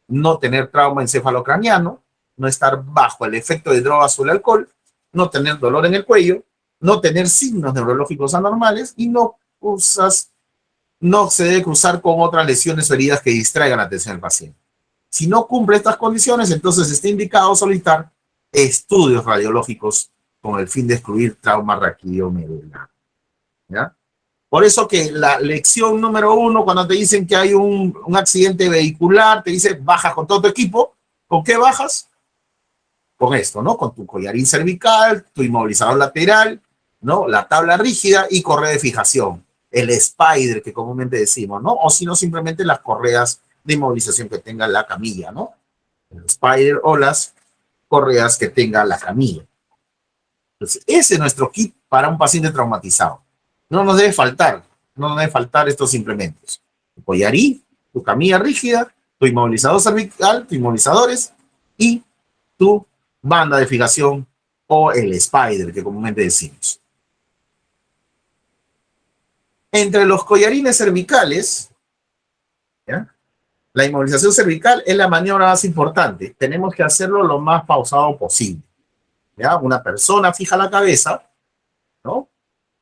no tener trauma encefalocraniano, no estar bajo el efecto de drogas o el alcohol, no tener dolor en el cuello, no tener signos neurológicos anormales y no se debe cruzar con otras lesiones o heridas que distraigan la atención del paciente. Si no cumple estas condiciones, entonces está indicado solicitar estudios radiológicos con el fin de excluir trauma raquidiomedular, ¿ya? Por eso que la lección número 1, cuando te dicen que hay un accidente vehicular, te dice, bajas con todo tu equipo. ¿Con qué bajas? Con esto, ¿no? Con tu collarín cervical, tu inmovilizador lateral, ¿no? La tabla rígida y correa de fijación. El spider que comúnmente decimos, ¿no? O si no, simplemente las correas de inmovilización que tenga la camilla, ¿no? El spider o las correas que tenga la camilla. Entonces, ese es nuestro kit para un paciente traumatizado. No nos debe faltar, no nos debe faltar estos implementos. Tu collarín, tu camilla rígida, tu inmovilizador cervical, tus inmovilizadores y tu banda de fijación o el spider que comúnmente decimos. Entre los collarines cervicales, ¿ya? La inmovilización cervical es la maniobra más importante. Tenemos que hacerlo lo más pausado posible, ¿ya? Una persona fija la cabeza, ¿no?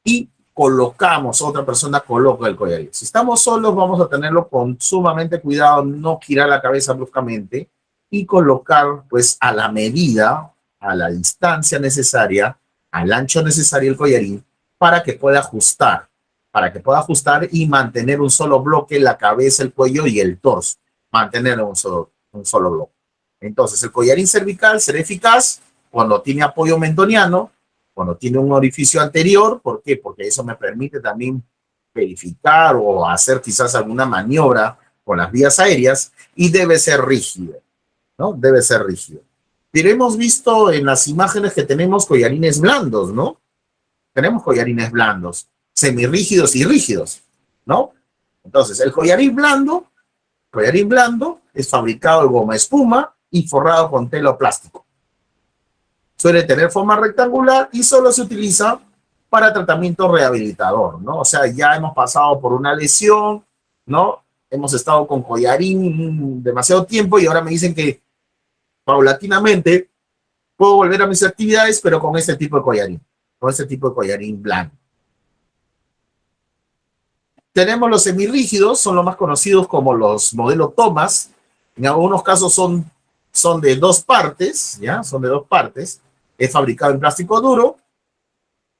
Y colocamos, otra persona coloca el collarín. Si estamos solos, vamos a tenerlo con sumamente cuidado, no girar la cabeza bruscamente y colocar, pues, a la medida, a la distancia necesaria, al ancho necesario el collarín para que pueda ajustar y mantener un solo bloque la cabeza, el cuello y el torso. Mantener un solo bloque. Entonces, el collarín cervical será eficaz cuando tiene apoyo mentoniano, cuando tiene un orificio anterior. ¿Por qué? Porque eso me permite también verificar o hacer quizás alguna maniobra con las vías aéreas y debe ser rígido, ¿no? Debe ser rígido. Pero hemos visto en las imágenes que tenemos collarines blandos, ¿no? Tenemos collarines blandos, semirrígidos y rígidos, ¿no? Entonces, el collarín blando es fabricado de goma espuma y forrado con tela o plástico. Suele tener forma rectangular y solo se utiliza para tratamiento rehabilitador, ¿no? O sea, ya hemos pasado por una lesión, ¿no? Hemos estado con collarín demasiado tiempo y ahora me dicen que paulatinamente puedo volver a mis actividades, pero con este tipo de collarín, con este tipo de collarín blanco. Tenemos los semirrígidos, son los más conocidos como los modelos Thomas. En algunos casos son de dos partes, ¿ya? Son de dos partes. Es fabricado en plástico duro,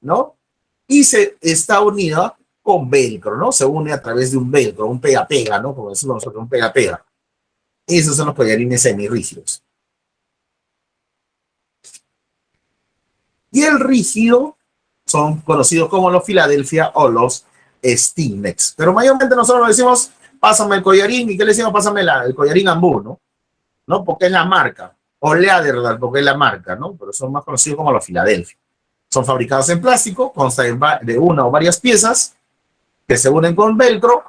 ¿no? Y se está unida con velcro, ¿no? Se une a través de un velcro, un pega-pega, ¿no? Como decimos nosotros, un pega-pega. Esos son los collarines semirrígidos. Y el rígido son conocidos como los Philadelphia o los Stigmex. Pero mayormente nosotros decimos, pásame el collarín, ¿y qué le decimos? Pásame el collarín Ambú, ¿no? ¿No? Porque es la marca. O Leather, porque es la marca, ¿no? Pero son más conocidos como los Philadelphia. Son fabricados en plástico, constan de una o varias piezas que se unen con velcro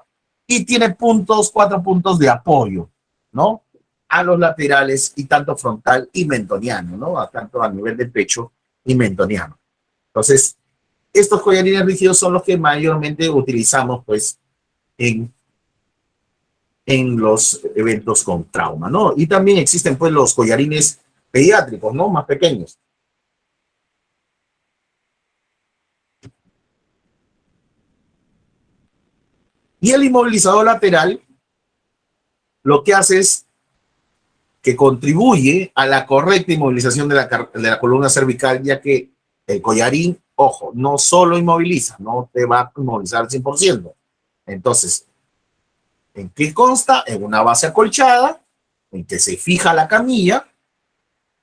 y tiene cuatro puntos de apoyo, ¿no? A los laterales y tanto frontal y mentoniano, ¿no? Tanto a nivel del pecho y mentoniano. Entonces, estos collarines rígidos son los que mayormente utilizamos, pues, en los eventos con trauma, ¿no? Y también existen, pues, los collarines pediátricos, ¿no? Más pequeños. Y el inmovilizador lateral lo que hace es que contribuye a la correcta inmovilización de la columna cervical, ya que el collarín, ojo, no solo inmoviliza, no te va a inmovilizar al 100%. Entonces, ¿en qué consta? En una base acolchada, en que se fija la camilla,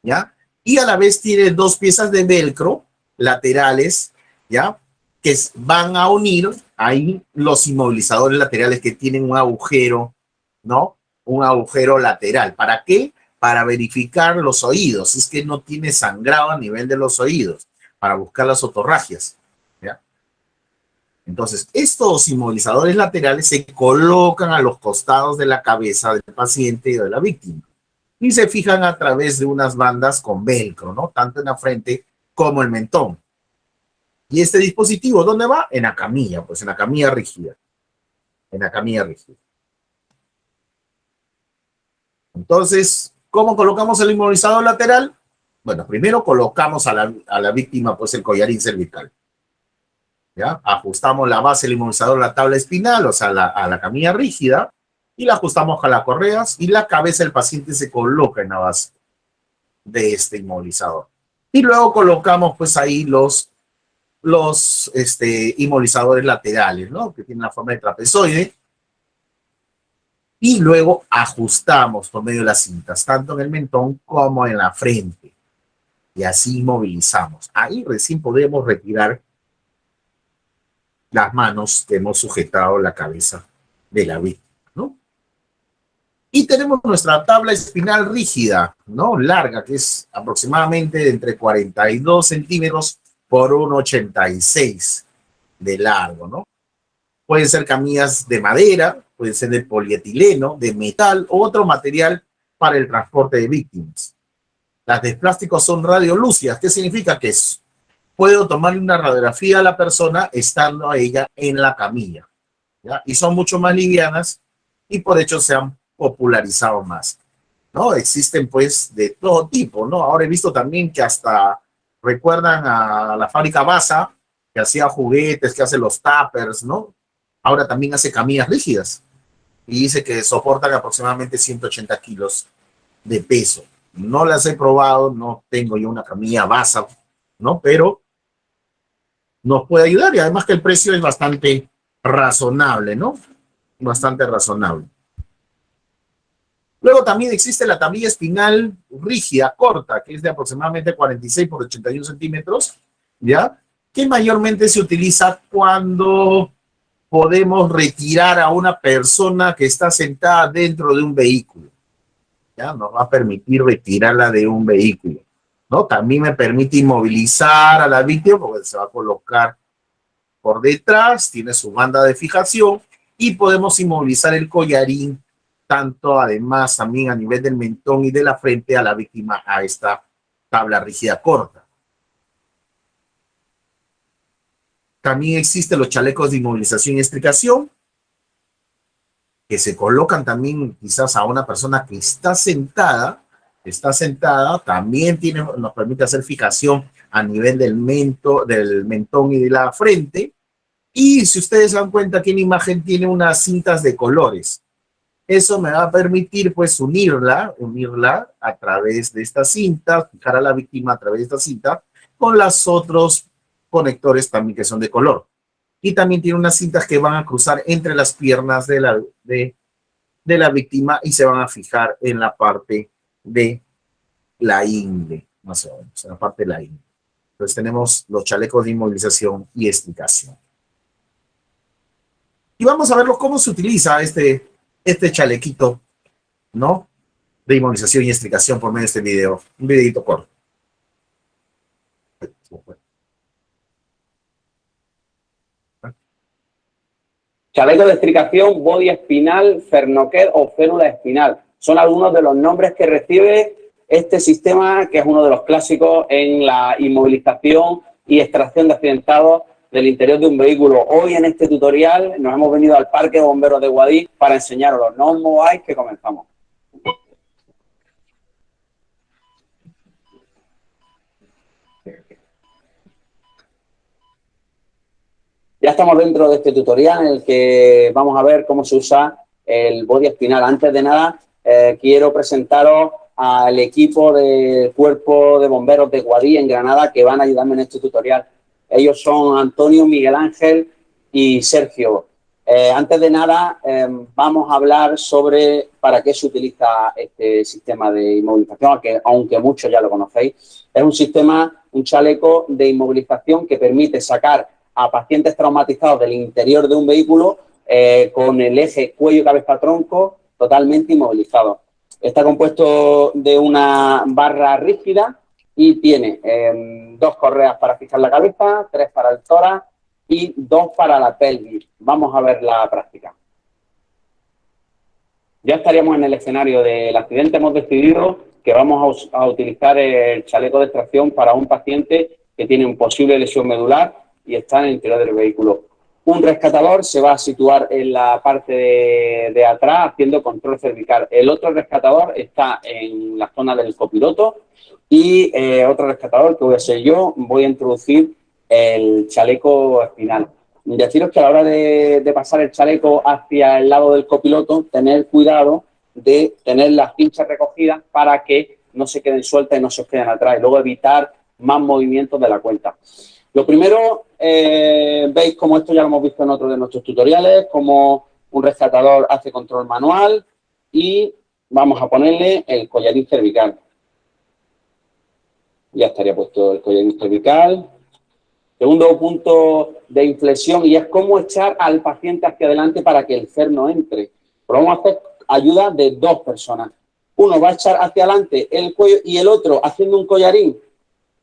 ¿ya? Y a la vez tiene dos piezas de velcro laterales, ¿ya? Que van a unir ahí los inmovilizadores laterales que tienen un agujero, ¿no? Un agujero lateral. ¿Para qué? Para verificar los oídos. Es que no tiene sangrado a nivel de los oídos, para buscar las otorragias, ¿ya? Entonces, estos inmovilizadores laterales se colocan a los costados de la cabeza del paciente y de la víctima y se fijan a través de unas bandas con velcro, ¿no? Tanto en la frente como el mentón. ¿Y este dispositivo dónde va? En la camilla, pues en la camilla rígida. En la camilla rígida. Entonces, ¿cómo colocamos el inmovilizador lateral? Bueno, primero colocamos a la víctima, pues, el collarín cervical. ¿Ya? Ajustamos la base del inmovilizador a la tabla espinal, o sea, a la camilla rígida, y la ajustamos a las correas, y la cabeza del paciente se coloca en la base de este inmovilizador. Y luego colocamos, pues, ahí los inmovilizadores laterales, ¿no? Que tienen la forma de trapezoide. Y luego ajustamos por medio de las cintas, tanto en el mentón como en la frente. Y así inmovilizamos. Ahí recién podemos retirar las manos que hemos sujetado la cabeza de la víctima, ¿no? Y tenemos nuestra tabla espinal rígida, ¿no? Larga, que es aproximadamente de entre 42 centímetros por 1,86 de largo, ¿no? Pueden ser camillas de madera, pueden ser de polietileno, de metal o otro material para el transporte de víctimas. Las de plástico son radiolúcidas. ¿Qué significa? Que puedo tomarle una radiografía a la persona estando a ella en la camilla, ¿ya? Y son mucho más livianas y por hecho se han popularizado más, ¿no? Existen, pues, de todo tipo, ¿no? Ahora he visto también que hasta recuerdan a la fábrica Basa, que hacía juguetes, que hace los tuppers, ¿no? Ahora también hace camillas rígidas y dice que soportan aproximadamente 180 kilos de peso. No las he probado, no tengo yo una camilla Basa, ¿no? Pero nos puede ayudar y además que el precio es bastante razonable, ¿no? Bastante razonable. Luego también existe la tablilla espinal rígida, corta, que es de aproximadamente 46 por 81 centímetros, ¿ya? Que mayormente se utiliza cuando podemos retirar a una persona que está sentada dentro de un vehículo, ¿ya? Nos va a permitir retirarla de un vehículo. ¿no? También me permite inmovilizar a la víctima porque se va a colocar por detrás, tiene su banda de fijación y podemos inmovilizar el collarín, tanto además también a nivel del mentón y de la frente a la víctima a esta tabla rígida corta. También existen los chalecos de inmovilización y extricación, que se colocan también quizás a una persona que está sentada, también tiene, nos permite hacer fijación a nivel del mentón y de la frente. Y si ustedes se dan cuenta, aquí en la imagen tiene unas cintas de colores. Eso me va a permitir pues unirla a través de esta cinta, fijar a la víctima a través de esta cinta, con los otros conectores también que son de color. Y también tiene unas cintas que van a cruzar entre las piernas de la víctima y se van a fijar en la parte de la ingle, más o menos, en la parte de la ingle. Entonces tenemos los chalecos de inmovilización y explicación. Y vamos a verlo cómo se utiliza este chalequito, ¿no? De inmovilización y explicación por medio de este video. Un videito corto. Chaleco de extricación, body espinal, fernoquet o férula espinal. Son algunos de los nombres que recibe este sistema, que es uno de los clásicos en la inmovilización y extracción de accidentados del interior de un vehículo. Hoy en este tutorial nos hemos venido al Parque de Bomberos de Guadix para enseñaroslo. No os mováis, que comenzamos. Ya estamos dentro de este tutorial en el que vamos a ver cómo se usa el body espinal. Antes de nada, quiero presentaros al equipo del Cuerpo de Bomberos de Guadix en Granada que van a ayudarme en este tutorial. Ellos son Antonio, Miguel Ángel y Sergio. Antes de nada, vamos a hablar sobre para qué se utiliza este sistema de inmovilización, aunque muchos ya lo conocéis. Es un sistema, un chaleco de inmovilización que permite sacar a pacientes traumatizados del interior de un vehículo con el eje cuello-cabeza-tronco totalmente inmovilizado. Está compuesto de una barra rígida y tiene 2 correas para fijar la cabeza, 3 para el tórax y 2 para la pelvis. Vamos a ver la práctica. Ya estaríamos en el escenario del accidente. Hemos decidido que vamos a utilizar el chaleco de extracción para un paciente que tiene una posible lesión medular y está en el interior del vehículo. Un rescatador se va a situar en la parte de atrás haciendo control cervical. El otro rescatador está en la zona del copiloto y otro rescatador, que voy a ser yo, voy a introducir el chaleco espinal. Deciros que a la hora de pasar el chaleco hacia el lado del copiloto, tener cuidado de tener las pinchas recogidas para que no se queden sueltas y no se os queden atrás, y luego evitar más movimientos de la cuenta. Lo primero, veis como esto ya lo hemos visto en otro de nuestros tutoriales, como un rescatador hace control manual y vamos a ponerle el collarín cervical. Ya estaría puesto el collarín cervical. Segundo punto de inflexión, y es cómo echar al paciente hacia adelante para que el ferno entre. Pero vamos a hacer ayuda de 2 personas. Uno va a echar hacia adelante el cuello y el otro haciendo un collarín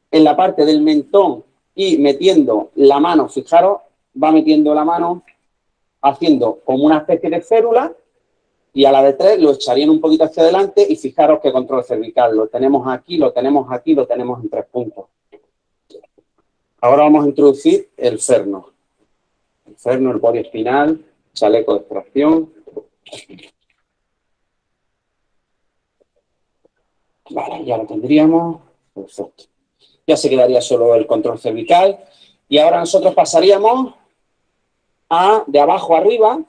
en la parte del mentón y metiendo la mano, fijaros, va metiendo la mano haciendo como una especie de férula y a la de 3 lo echarían un poquito hacia adelante y fijaros qué control cervical. Lo tenemos aquí, lo tenemos aquí, lo tenemos en 3 puntos. Ahora vamos a introducir el ferno. El ferno, el body espinal, chaleco de extracción. Vale, ya lo tendríamos. Perfecto. Ya se quedaría solo el control cervical. Y ahora nosotros pasaríamos de abajo a arriba.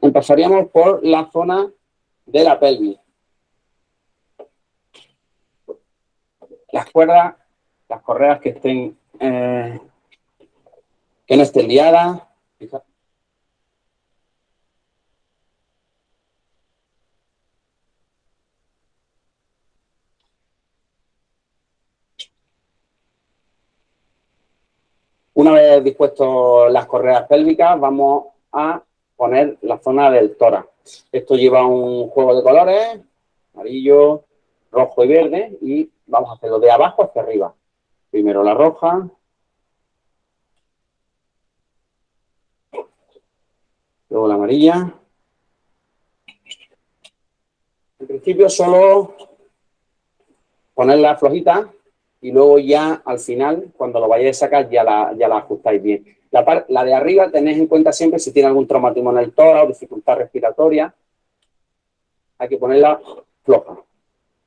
Empezaríamos por la zona de la pelvis. Las cuerdas, las correas que estén que no estén liadas. Una vez dispuesto las correas pélvicas, vamos a poner la zona del tórax. Esto lleva un juego de colores, amarillo, rojo y verde, y vamos a hacerlo de abajo hacia arriba. Primero la roja, luego la amarilla. En principio solo ponerla flojita y luego ya al final, cuando lo vayáis a sacar, ya la ajustáis bien. La de arriba tenéis en cuenta siempre si tiene algún traumatismo en el tórax o dificultad respiratoria. Hay que ponerla floja.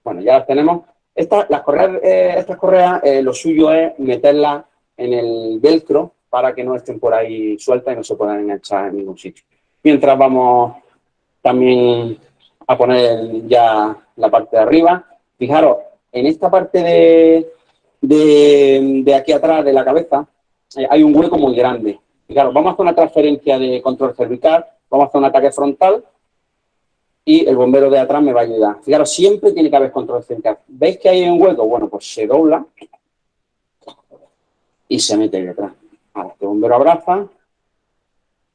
Bueno, ya las tenemos. Estas correas, lo suyo es meterlas en el velcro para que no estén por ahí sueltas y no se puedan enganchar en ningún sitio. Mientras vamos también a poner ya la parte de arriba. Fijaros, en esta parte de aquí atrás de la cabeza hay un hueco muy grande. Fijaros, vamos a hacer una transferencia de control cervical, vamos a hacer un ataque frontal y el bombero de atrás me va a ayudar. Fijaros, siempre tiene que haber control cervical. ¿Veis que hay un hueco? Bueno, pues se dobla y se mete detrás. Ahora, este bombero abraza.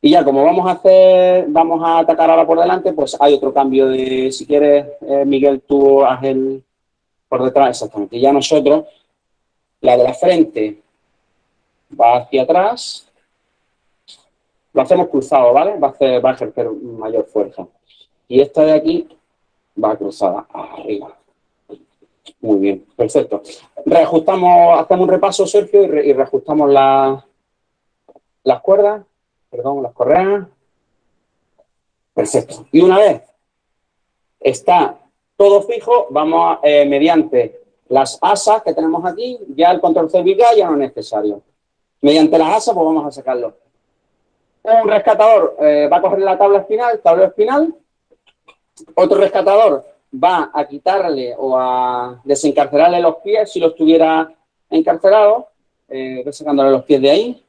Y ya, como vamos a atacar ahora por delante, pues hay otro cambio de, si quieres, Miguel, tú haz el por detrás, exactamente. Y ya nosotros, la de la frente va hacia atrás, lo hacemos cruzado, ¿vale? Va a ejercer mayor fuerza. Y esta de aquí va cruzada arriba. Muy bien, perfecto. Reajustamos, hacemos un repaso, Sergio, y reajustamos las cuerdas, perdón, las correas. Perfecto. Y una vez está todo fijo, vamos mediante las asas que tenemos aquí, ya el control cervical ya no es necesario. Mediante las asas, pues vamos a sacarlo. Un rescatador va a coger la tabla espinal, tablero espinal. Otro rescatador va a quitarle o a desencarcelarle los pies si los tuviera encarcelados, sacándole los pies de ahí.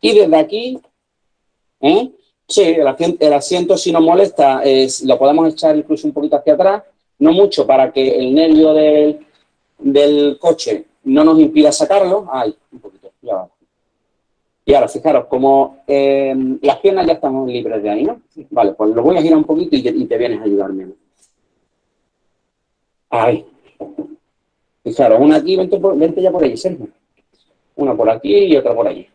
Y desde aquí, sí, el asiento si nos molesta lo podemos echar incluso un poquito hacia atrás, no mucho para que el nervio del coche no nos impida sacarlo. Ahí, un poquito, ya va. Y ahora, fijaros, como las piernas ya estamos libres de ahí, ¿no? Vale, pues lo voy a girar un poquito y te vienes a ayudarme. Ahí. Fijaros, una aquí, vente ya por ahí, Sergio. Una por aquí y otra por allí.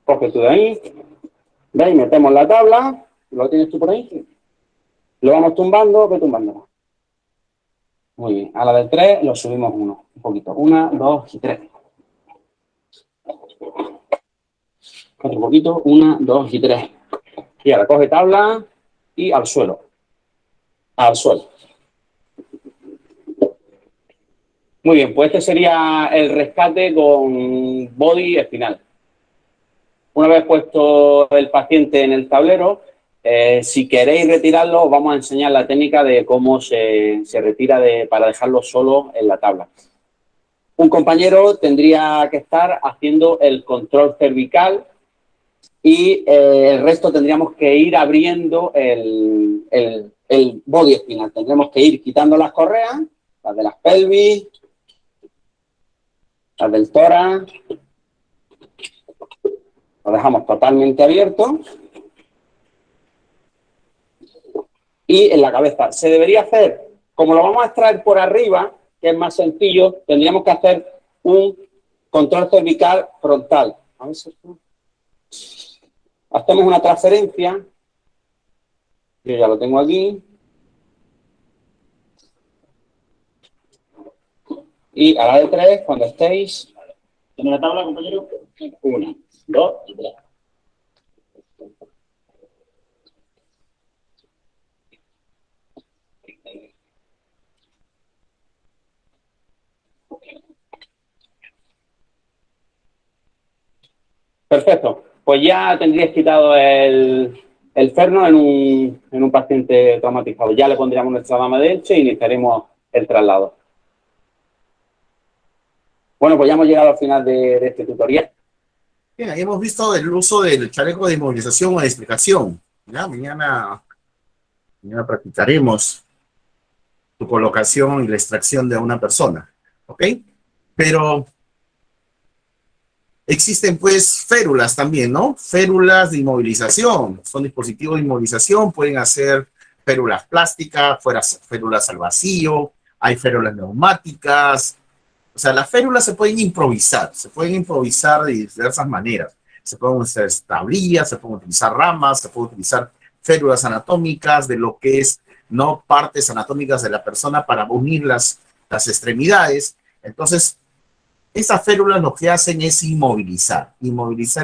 Coge tú de ahí. De ahí metemos la tabla. ¿Lo tienes tú por ahí? Lo vamos tumbando, ve tumbando. Muy bien. A la de 3 lo subimos uno. Un poquito. 1, 2 y 3. Otro poquito. 1, 2 y 3. Y ahora coge tabla y al suelo. Al suelo. Muy bien, pues este sería el rescate con body espinal. Una vez puesto el paciente en el tablero, si queréis retirarlo, os vamos a enseñar la técnica de cómo se retira para dejarlo solo en la tabla. Un compañero tendría que estar haciendo el control cervical y el resto tendríamos que ir abriendo el body espinal. Tendremos que ir quitando las correas, las de las pelvis, las del tórax. Lo dejamos totalmente abierto. Y en la cabeza. Se debería hacer, como lo vamos a extraer por arriba, que es más sencillo, tendríamos que hacer un control cervical frontal. A ver si hacemos una transferencia. Yo ya lo tengo aquí. Y a la de 3, cuando estéis... ¿Tiene la tabla, compañero? 1, 2 y 3. Perfecto. Pues ya tendríais quitado el ferno en un paciente traumatizado. Ya le pondríamos nuestra dama de Elche y iniciaremos el traslado. Bueno, pues ya hemos llegado al final de este tutorial. Bien, ahí hemos visto el uso del chaleco de inmovilización o de explicación. ¿Ya? Mañana practicaremos tu colocación y la extracción de una persona. ¿Ok? Pero existen pues férulas también, ¿no? Férulas de inmovilización. Son dispositivos de inmovilización, pueden hacer férulas plásticas, férulas al vacío, hay férulas neumáticas. O sea, las férulas se pueden improvisar de diversas maneras. Se pueden usar tablillas, se pueden utilizar ramas, se pueden utilizar férulas anatómicas de lo que es, no partes anatómicas de la persona para unir las extremidades. Entonces, esas férulas lo que hacen es inmovilizar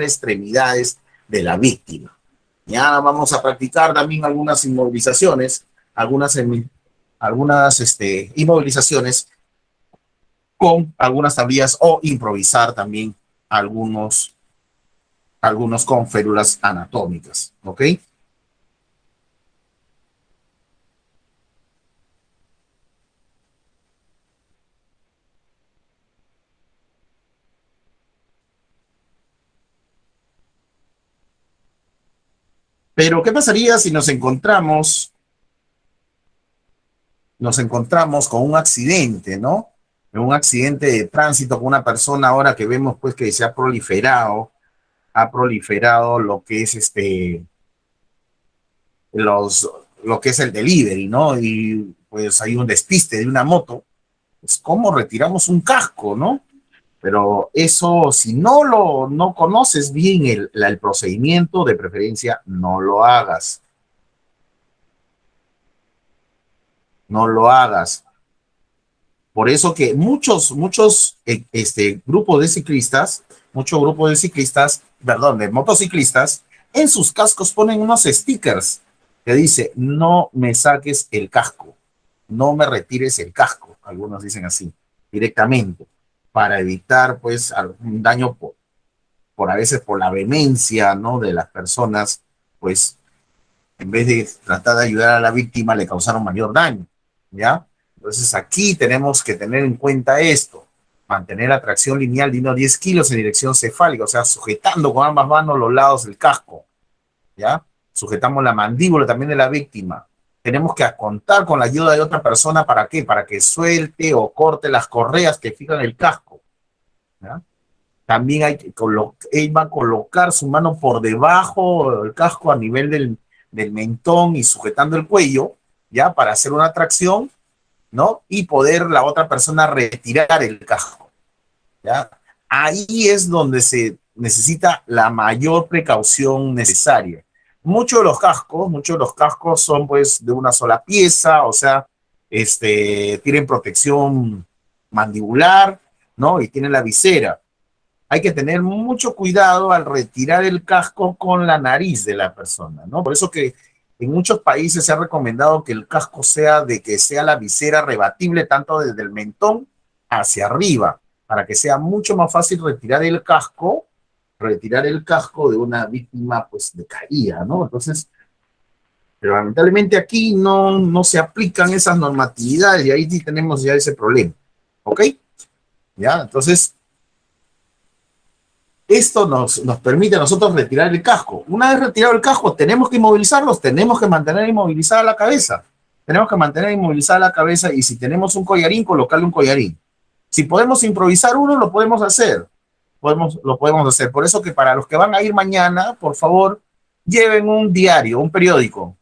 extremidades de la víctima. Ya vamos a practicar también algunas inmovilizaciones, algunas inmovilizaciones con algunas tablillas o improvisar también algunos, algunos con férulas anatómicas, ¿ok? Pero, ¿qué pasaría si nos encontramos con un accidente, ¿no? En un accidente de tránsito con una persona ahora que vemos pues que se ha proliferado lo que es los, lo que es el delivery, ¿no? Y pues hay un despiste de una moto, pues cómo retiramos un casco, ¿no? Pero eso, si no conoces bien el procedimiento, de preferencia, no lo hagas. No lo hagas. Por eso que muchos muchos grupos de ciclistas, perdón, de motociclistas, en sus cascos ponen unos stickers que dice, no me saques el casco, no me retires el casco. Algunos dicen así, directamente, para evitar pues algún daño por a veces por la vehemencia, ¿no? De las personas, pues en vez de tratar de ayudar a la víctima, le causaron mayor daño, ¿ya? Entonces aquí tenemos que tener en cuenta esto, mantener la tracción lineal de unos 10 kilos en dirección cefálica, o sea, sujetando con ambas manos los lados del casco, ¿ya? Sujetamos la mandíbula también de la víctima. Tenemos que contar con la ayuda de otra persona, ¿para qué? Para que suelte o corte las correas que fijan el casco, ¿ya? También él va a colocar su mano por debajo del casco a nivel del mentón y sujetando el cuello, ¿ya? Para hacer una tracción, ¿no? Y poder la otra persona retirar el casco, ¿ya? Ahí es donde se necesita la mayor precaución necesaria. Muchos de los cascos son pues de una sola pieza, o sea, tienen protección mandibular, ¿no? Y tienen la visera. Hay que tener mucho cuidado al retirar el casco con la nariz de la persona, ¿no? Por eso que en muchos países se ha recomendado que el casco que sea la visera rebatible tanto desde el mentón hacia arriba, para que sea mucho más fácil retirar el casco de una víctima, pues, de caída, ¿no? Entonces, pero lamentablemente aquí no se aplican esas normatividades y ahí sí tenemos ya ese problema, ¿ok? Ya, entonces, esto nos permite a nosotros retirar el casco. Una vez retirado el casco, tenemos que inmovilizarlos, tenemos que mantener inmovilizada la cabeza. Tenemos que mantener inmovilizada la cabeza y si tenemos un collarín, colocarle un collarín. Si podemos improvisar uno, lo podemos hacer. Lo podemos hacer. Por eso que para los que van a ir mañana, por favor, lleven un diario, un periódico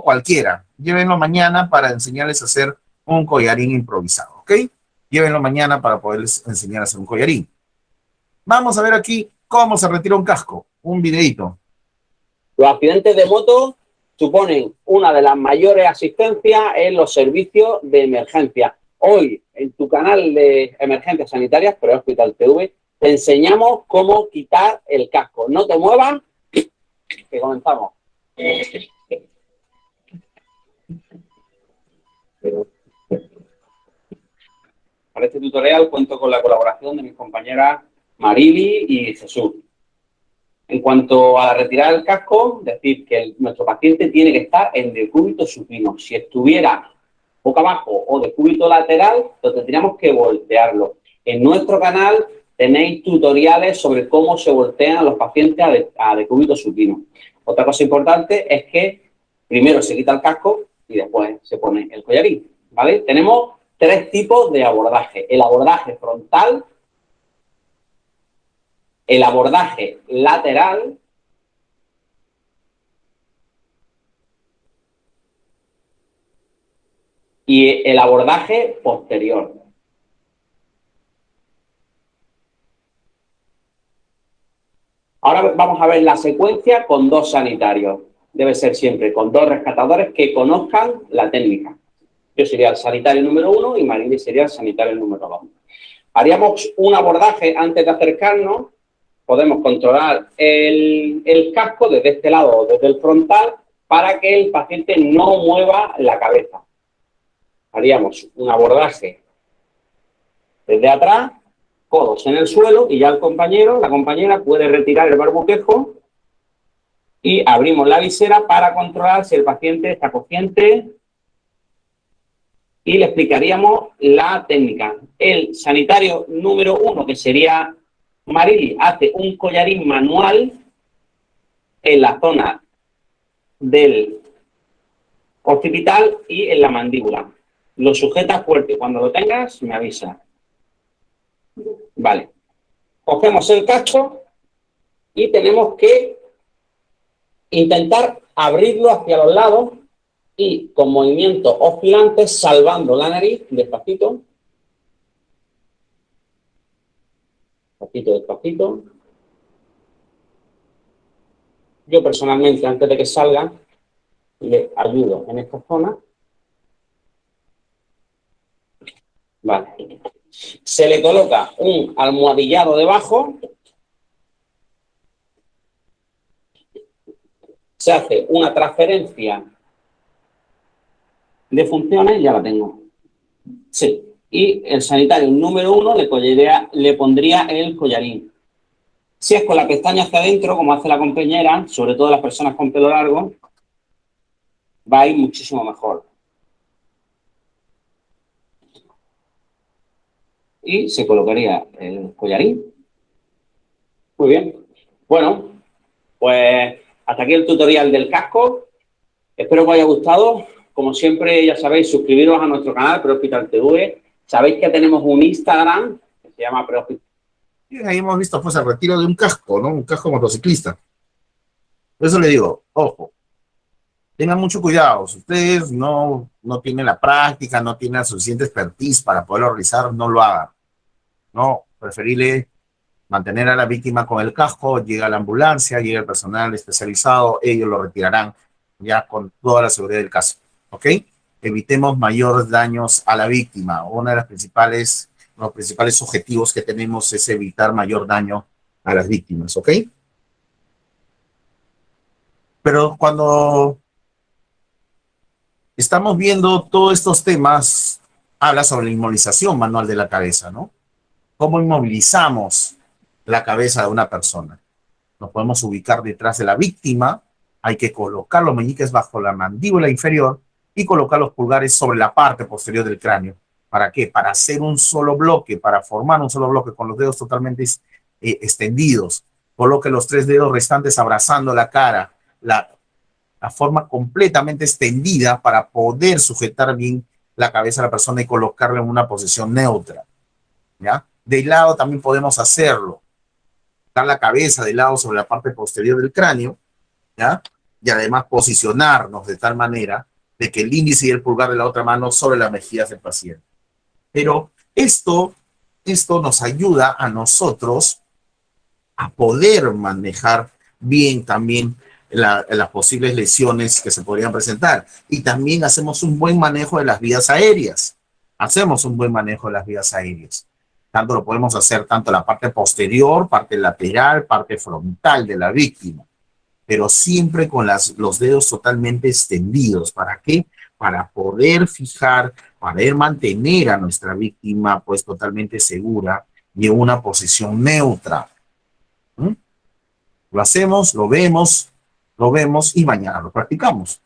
cualquiera. Llévenlo mañana para enseñarles a hacer un collarín improvisado, ¿ok? Llévenlo mañana para poderles enseñar a hacer un collarín. Vamos a ver aquí cómo se retira un casco, un videito. Los accidentes de moto suponen una de las mayores asistencias en los servicios de emergencia. Hoy, en tu canal de emergencias sanitarias, pero Hospital TV, te enseñamos cómo quitar el casco. No te muevas, que comenzamos. Para este tutorial cuento con la colaboración de mis compañeras Marili y Jesús. En cuanto a retirar el casco, decir que nuestro paciente tiene que estar en decúbito supino. Si estuviera boca abajo o decúbito lateral, lo tendríamos que voltearlo. En nuestro canal tenéis tutoriales sobre cómo se voltean los pacientes a decúbito supino. Otra cosa importante es que primero se quita el casco y después se pone el collarín, ¿vale? Tenemos tres tipos de abordaje. El abordaje frontal, el abordaje lateral y el abordaje posterior. Ahora vamos a ver la secuencia con 2 sanitarios. Debe ser siempre con 2 rescatadores que conozcan la técnica. Yo sería el sanitario número 1 y Marily sería el sanitario número 2. Haríamos un abordaje antes de acercarnos. Podemos controlar el casco desde este lado o desde el frontal para que el paciente no mueva la cabeza. Haríamos un abordaje desde atrás, codos en el suelo, y ya el compañero, la compañera puede retirar el barboquejo y abrimos la visera para controlar si el paciente está consciente y le explicaríamos la técnica. El sanitario número 1, que sería Marily, hace un collarín manual en la zona del occipital y en la mandíbula. Lo sujetas fuerte. Cuando lo tengas, me avisa. Vale. Cogemos el casco y tenemos que intentar abrirlo hacia los lados y con movimientos oscilantes, salvando la nariz despacito. Despacito, despacito. Yo personalmente, antes de que salga, le ayudo en esta zona. Vale. Se le coloca un almohadillado debajo. Se hace una transferencia de funciones, ya la tengo. Sí. Y el sanitario número 1 le pondría el collarín. Si es con la pestaña hacia adentro, como hace la compañera, sobre todo las personas con pelo largo, va a ir muchísimo mejor. Y se colocaría el collarín. Muy bien. Bueno, pues hasta aquí el tutorial del casco. Espero que os haya gustado. Como siempre, ya sabéis, suscribiros a nuestro canal Prehospital TV. Sabéis que tenemos un Instagram que se llama Prehospital. Y ahí hemos visto pues el retiro de un casco, ¿no? Un casco motociclista. Por eso le digo, ojo, tengan mucho cuidado. Si ustedes no tienen la práctica, no tienen la suficiente expertise para poderlo realizar, no lo hagan. No, preferible mantener a la víctima con el casco, llega la ambulancia, llega el personal especializado, ellos lo retirarán ya con toda la seguridad del caso, ¿ok? Evitemos mayores daños a la víctima. Uno de los principales objetivos que tenemos es evitar mayor daño a las víctimas, ¿ok? Pero cuando estamos viendo todos estos temas, habla sobre la inmovilización manual de la cabeza, ¿no? ¿Cómo inmovilizamos la cabeza de una persona? Nos podemos ubicar detrás de la víctima, hay que colocar los meñiques bajo la mandíbula inferior y colocar los pulgares sobre la parte posterior del cráneo. ¿Para qué? Para hacer un solo bloque, para formar un solo bloque con los dedos totalmente extendidos. Coloque los 3 dedos restantes abrazando la cara, la forma completamente extendida para poder sujetar bien la cabeza de la persona y colocarla en una posición neutra, ¿ya? De lado también podemos hacerlo. Dar la cabeza de lado sobre la parte posterior del cráneo, ¿ya? Y además posicionarnos de tal manera de que el índice y el pulgar de la otra mano sobre las mejillas del paciente. Pero esto nos ayuda a nosotros a poder manejar bien también las posibles lesiones que se podrían presentar. Y también hacemos un buen manejo de las vías aéreas. Tanto lo podemos hacer tanto la parte posterior, parte lateral, parte frontal de la víctima, pero siempre con los dedos totalmente extendidos. ¿Para qué? Para poder fijar, para poder mantener a nuestra víctima pues totalmente segura y en una posición neutra. Lo hacemos, lo vemos y mañana lo practicamos.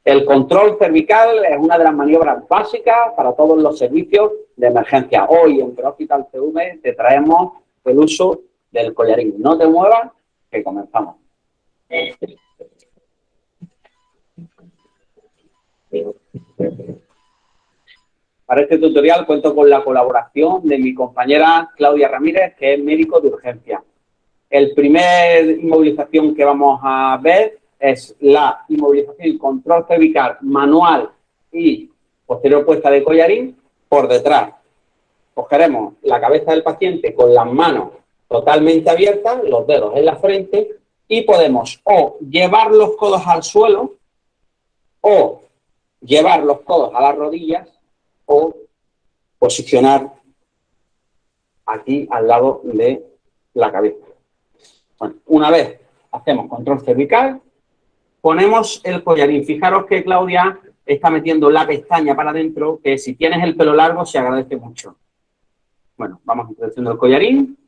El control cervical es una de las maniobras básicas para todos los servicios de emergencia. Hoy en Prehospital TV te traemos el uso del collarín. No te muevas, que comenzamos. Para este tutorial cuento con la colaboración de mi compañera Claudia Ramírez, que es médico de urgencia. El primer inmovilización que vamos a ver es la inmovilización y control cervical manual y posterior puesta de collarín por detrás. Cogeremos la cabeza del paciente con las manos totalmente abiertas, los dedos en la frente, y podemos o llevar los codos al suelo o llevar los codos a las rodillas o posicionar aquí al lado de la cabeza. Bueno, una vez hacemos control cervical, ponemos el collarín. Fijaros que Claudia está metiendo la pestaña para adentro, que si tienes el pelo largo se agradece mucho. Bueno, vamos introduciendo el collarín.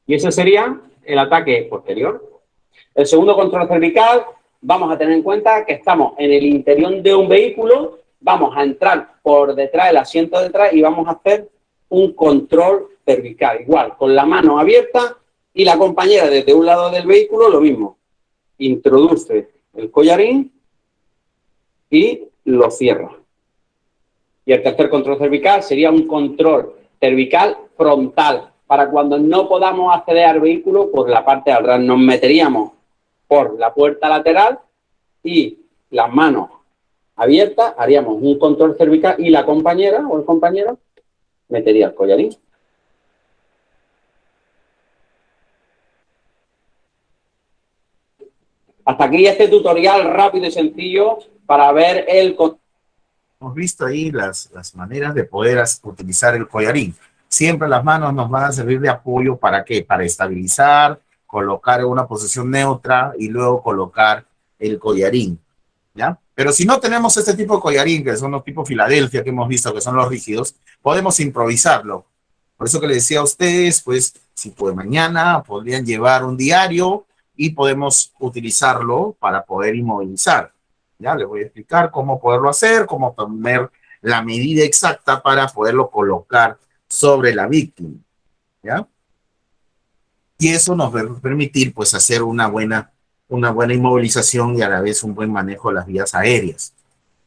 Y ese sería el ataque posterior. El segundo control cervical, vamos a tener en cuenta que estamos en el interior de un vehículo, vamos a entrar por detrás del asiento de detrás y vamos a hacer un control cervical. Igual, con la mano abierta y la compañera desde un lado del vehículo, lo mismo. Introduce el collarín y lo cierra. Y el tercer control cervical sería un control cervical frontal, para cuando no podamos acceder al vehículo por la parte de atrás. Nos meteríamos por la puerta lateral y las manos abiertas, haríamos un control cervical y la compañera o el compañero metería el collarín. Hasta aquí este tutorial rápido y sencillo para ver el... Hemos visto ahí las maneras de poder utilizar el collarín. Siempre las manos nos van a servir de apoyo. ¿Para qué? Para estabilizar, colocar en una posición neutra y luego colocar el collarín, ¿ya? Pero si no tenemos este tipo de collarín, que son los tipos Filadelfia que hemos visto, que son los rígidos, podemos improvisarlo. Por eso que les decía a ustedes, pues, si pues mañana podrían llevar un diario y podemos utilizarlo para poder inmovilizar. Ya les voy a explicar cómo poderlo hacer, cómo poner la medida exacta para poderlo colocar sobre la víctima, ¿ya? Y eso nos va a permitir, pues, hacer una buena inmovilización y a la vez un buen manejo de las vías aéreas.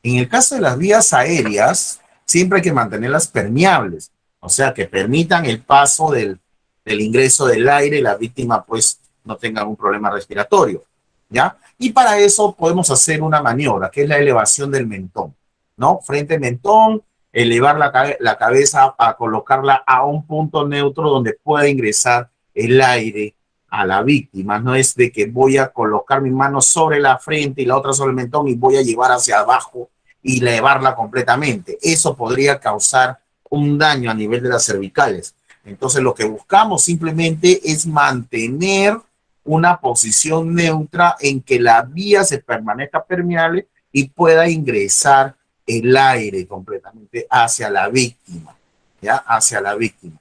En el caso de las vías aéreas, siempre hay que mantenerlas permeables, o sea, que permitan el paso del ingreso del aire y la víctima, pues, no tenga un problema respiratorio, ¿ya? Y para eso podemos hacer una maniobra, que es la elevación del mentón, ¿no? Frente al mentón, elevar la cabeza a colocarla a un punto neutro donde pueda ingresar el aire a la víctima. No es de que voy a colocar mi mano sobre la frente y la otra sobre el mentón y voy a llevar hacia abajo y elevarla completamente. Eso podría causar un daño a nivel de las cervicales. Entonces lo que buscamos simplemente es mantener una posición neutra en que la vía se permanezca permeable y pueda ingresar el aire completamente hacia la víctima, ¿ya? Hacia la víctima.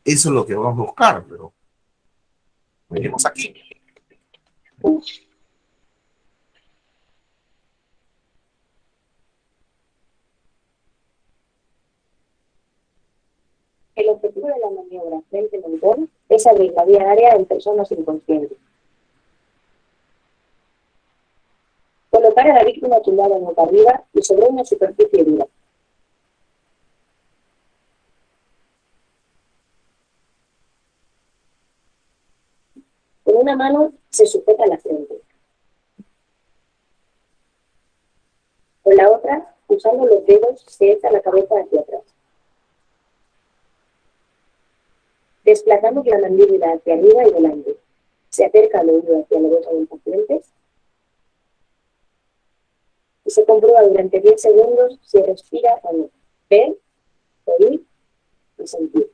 Eso es lo que vamos a buscar, pero veremos aquí. El objetivo de la maniobra frente mentón es abrir la vía aérea en personas inconscientes. Colocar a la víctima tumbada boca arriba y sobre una superficie dura. Con una mano se sujeta la frente. Con la otra, usando los dedos, se echa la cabeza hacia atrás. Desplazamos la mandíbula hacia arriba y delante. Se acerca el oído hacia la boca del paciente y se comprueba durante 10 segundos si respira o no. Ver, oír y sentir.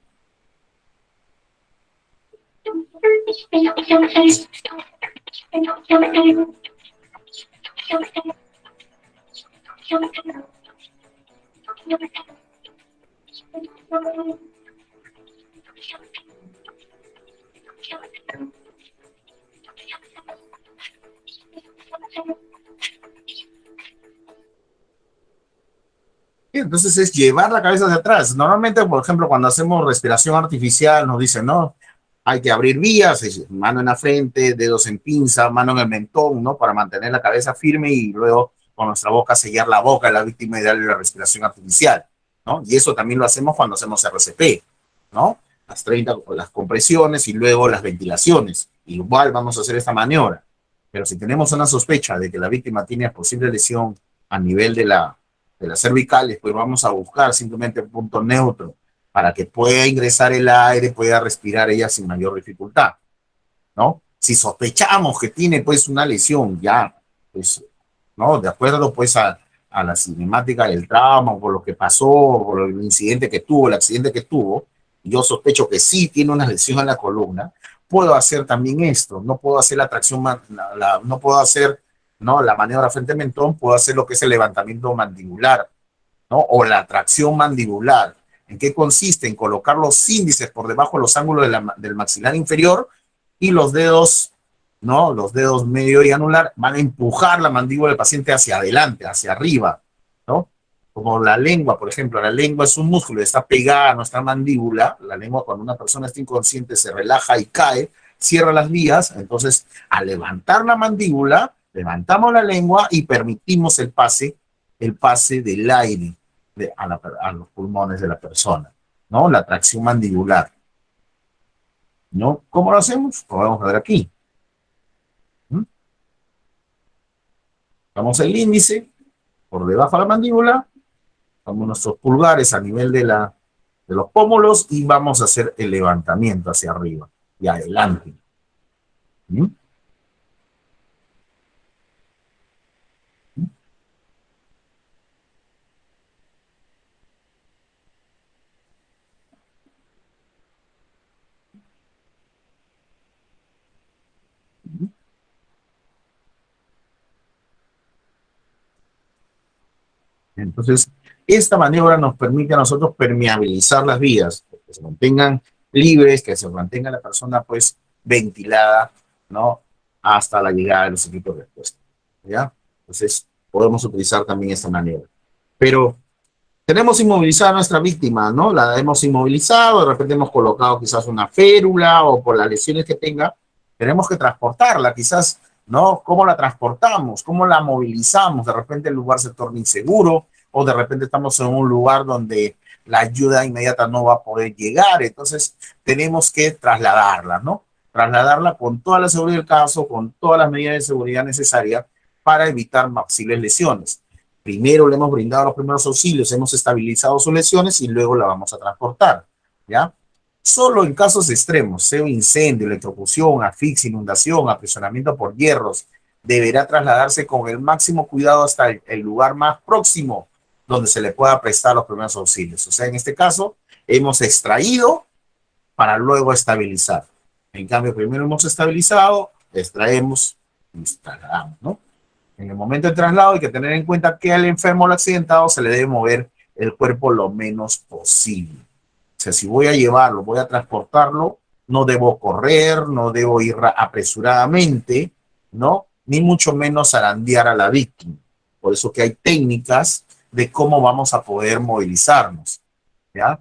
Entonces es llevar la cabeza hacia atrás. Normalmente, por ejemplo, cuando hacemos respiración artificial, nos dicen, no, hay que abrir vías, mano en la frente, dedos en pinza, mano en el mentón, ¿no? Para mantener la cabeza firme y luego con nuestra boca sellar la boca de la víctima y darle la respiración artificial, ¿no? Y eso también lo hacemos cuando hacemos RCP, ¿no? las 30, las compresiones y luego las ventilaciones. Igual vamos a hacer esta maniobra. Pero si tenemos una sospecha de que la víctima tiene posible lesión a nivel de las cervicales, pues vamos a buscar simplemente un punto neutro para que pueda ingresar el aire, pueda respirar ella sin mayor dificultad, ¿no? Si sospechamos que tiene pues una lesión ya, pues, ¿no? De acuerdo pues a la cinemática del trauma, por lo que pasó, por el incidente que tuvo, el accidente que tuvo, yo sospecho que sí tiene una lesión en la columna, puedo hacer también esto, no puedo hacer la tracción, no puedo hacer, ¿no? La maniobra frente al mentón, puedo hacer lo que es el levantamiento mandibular, ¿no? O la tracción mandibular. ¿En qué consiste? En colocar los índices por debajo de los ángulos del maxilar inferior y los dedos, ¿no? Los dedos medio y anular van a empujar la mandíbula del paciente hacia adelante, hacia arriba, ¿no? Como la lengua, por ejemplo, la lengua es un músculo, está pegada a nuestra mandíbula, la lengua cuando una persona está inconsciente se relaja y cae, cierra las vías, entonces al levantar la mandíbula, levantamos la lengua y permitimos el pase del aire a los pulmones de la persona, ¿no? La tracción mandibular, ¿no? ¿Cómo lo hacemos? Lo vamos a ver aquí. Damos el índice por debajo de la mandíbula, damos nuestros pulgares a nivel de los pómulos y vamos a hacer el levantamiento hacia arriba y adelante. ¿Mm? Entonces, esta maniobra nos permite a nosotros permeabilizar las vías, que se mantengan libres, que se mantenga la persona pues ventilada, ¿no? Hasta la llegada de los equipos de respuesta, ¿ya? Entonces, podemos utilizar también esta maniobra. Pero tenemos inmovilizada a nuestra víctima, ¿no? La hemos inmovilizado, de repente hemos colocado quizás una férula o por las lesiones que tenga, tenemos que transportarla, quizás, ¿no? ¿Cómo la transportamos? ¿Cómo la movilizamos? De repente el lugar se torna inseguro o de repente estamos en un lugar donde la ayuda inmediata no va a poder llegar, entonces tenemos que trasladarla, ¿no? Trasladarla con toda la seguridad del caso, con todas las medidas de seguridad necesarias para evitar posibles lesiones. Primero le hemos brindado los primeros auxilios, hemos estabilizado sus lesiones y luego la vamos a transportar, ¿ya? Solo en casos extremos, sea incendio, electrocución, asfixia, inundación, aprisionamiento por hierros, deberá trasladarse con el máximo cuidado hasta el lugar más próximo donde se le pueda prestar los primeros auxilios. O sea, en este caso, hemos extraído para luego estabilizar. En cambio, primero hemos estabilizado, extraemos y trasladamos, ¿no? En el momento del traslado hay que tener en cuenta que al enfermo o al accidentado se le debe mover el cuerpo lo menos posible. O sea, si voy a llevarlo, voy a transportarlo, no debo correr, no debo ir apresuradamente, ¿no? Ni mucho menos zarandear a la víctima. Por eso que hay técnicas de cómo vamos a poder movilizarnos, ¿ya?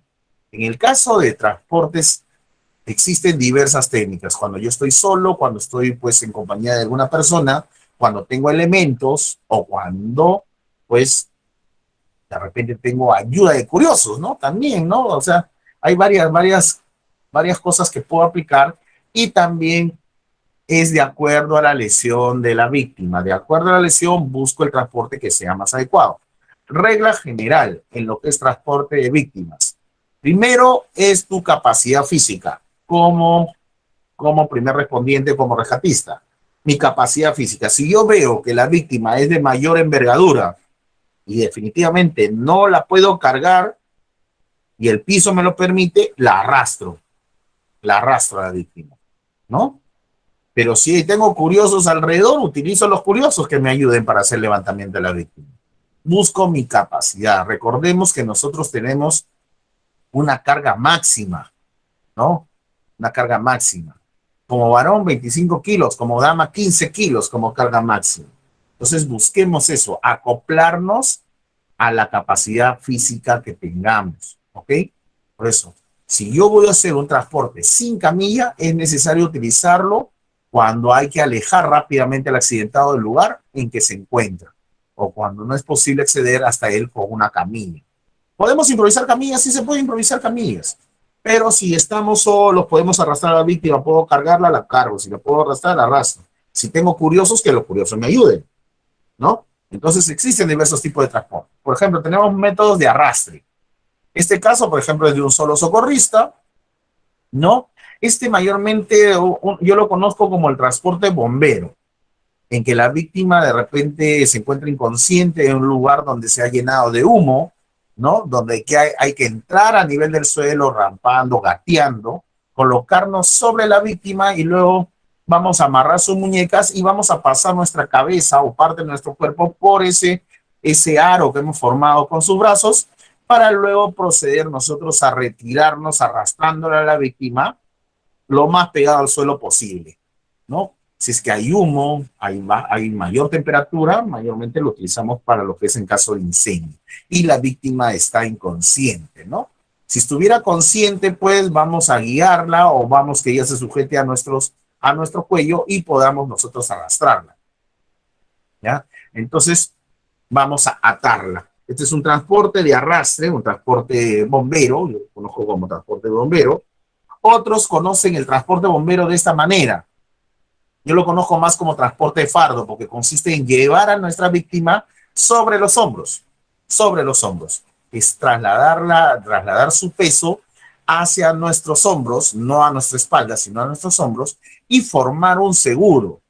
En el caso de transportes, existen diversas técnicas. Cuando yo estoy solo, cuando estoy pues en compañía de alguna persona, cuando tengo elementos o cuando pues de repente tengo ayuda de curiosos, ¿no? También, ¿no? O sea, hay varias cosas que puedo aplicar y también es de acuerdo a la lesión de la víctima. De acuerdo a la lesión, busco el transporte que sea más adecuado. Regla general en lo que es transporte de víctimas. Primero es tu capacidad física como primer respondiente, como rescatista. Mi capacidad física. Si yo veo que la víctima es de mayor envergadura y definitivamente no la puedo cargar y el piso me lo permite, la arrastro a la víctima, ¿no? Pero si tengo curiosos alrededor, utilizo los curiosos que me ayuden para hacer levantamiento de la víctima. Busco mi capacidad. Recordemos que nosotros tenemos una carga máxima, ¿no? Una carga máxima. Como varón, 25 kilos, como dama, 15 kilos como carga máxima. Entonces busquemos eso, acoplarnos a la capacidad física que tengamos, ¿ok? Por eso, si yo voy a hacer un transporte sin camilla, es necesario utilizarlo cuando hay que alejar rápidamente al accidentado del lugar en que se encuentra, o cuando no es posible acceder hasta él con una camilla. ¿Podemos improvisar camillas? Sí se puede improvisar camillas, Pero si estamos solos, podemos arrastrar a la víctima, puedo cargarla, la cargo. Si la puedo arrastrar, la arrastro. Si tengo curiosos, que los curiosos me ayuden, ¿no? Entonces existen diversos tipos de transporte. Por ejemplo, tenemos métodos de arrastre. Este caso, por ejemplo, es de un solo socorrista, ¿no? Este mayormente yo lo conozco como el transporte bombero, en que la víctima de repente se encuentra inconsciente en un lugar donde se ha llenado de humo, ¿no? Donde hay que entrar a nivel del suelo, rampando, gateando, colocarnos sobre la víctima y luego vamos a amarrar sus muñecas y vamos a pasar nuestra cabeza o parte de nuestro cuerpo por ese aro que hemos formado con sus brazos para luego proceder nosotros a retirarnos arrastrándola a la víctima lo más pegado al suelo posible, ¿no? Si es que hay humo, hay mayor temperatura, mayormente lo utilizamos para lo que es en caso de incendio. Y la víctima está inconsciente, ¿no? Si estuviera consciente, pues vamos a guiarla o vamos que ella se sujete a nuestro cuello y podamos nosotros arrastrarla, ¿ya? Entonces, vamos a atarla. Este es un transporte de arrastre, un transporte bombero, yo lo conozco como transporte bombero. Otros conocen el transporte bombero de esta manera. Yo lo conozco más como transporte de fardo, porque consiste en llevar a nuestra víctima sobre los hombros, sobre los hombros. Es trasladar su peso hacia nuestros hombros, no a nuestra espalda, sino a nuestros hombros, y formar un seguro,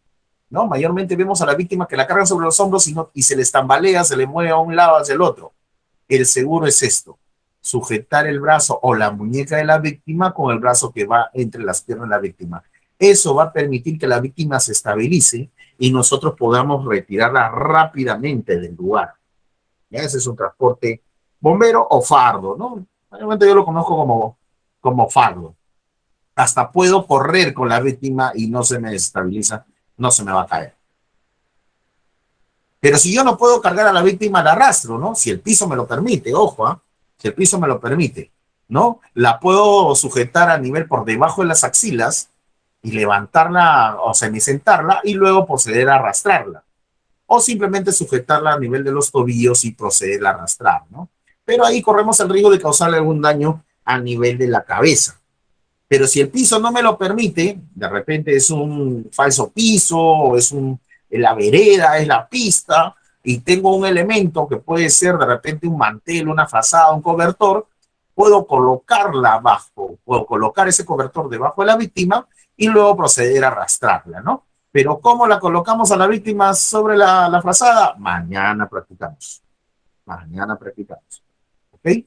¿no? Mayormente vemos a la víctima que la cargan sobre los hombros y se les tambalea, se le mueve a un lado hacia el otro. El seguro es esto: sujetar el brazo o la muñeca de la víctima con el brazo que va entre las piernas de la víctima. Eso va a permitir que la víctima se estabilice y nosotros podamos retirarla rápidamente del lugar. ¿Ya? Ese es un transporte bombero o fardo, ¿no? Realmente yo lo conozco como fardo. Hasta puedo correr con la víctima y no se me desestabiliza, no se me va a caer. Pero si yo no puedo cargar a la víctima, la arrastro, ¿no? Si el piso me lo permite, ojo, ¿eh? Si el piso me lo permite, ¿no? La puedo sujetar a nivel por debajo de las axilas y levantarla o semisentarla y luego proceder a arrastrarla. O simplemente sujetarla a nivel de los tobillos y proceder a arrastrar, ¿no? Pero ahí corremos el riesgo de causarle algún daño a nivel de la cabeza. Pero si el piso no me lo permite, de repente es un falso piso, o es la vereda, es la pista, y tengo un elemento que puede ser de repente un mantel, una frazada, un cobertor, puedo colocarla abajo, puedo colocar ese cobertor debajo de la víctima y luego proceder a arrastrarla, ¿no? Pero ¿cómo la colocamos a la víctima sobre la frazada? Mañana practicamos. Mañana practicamos. ¿Ok?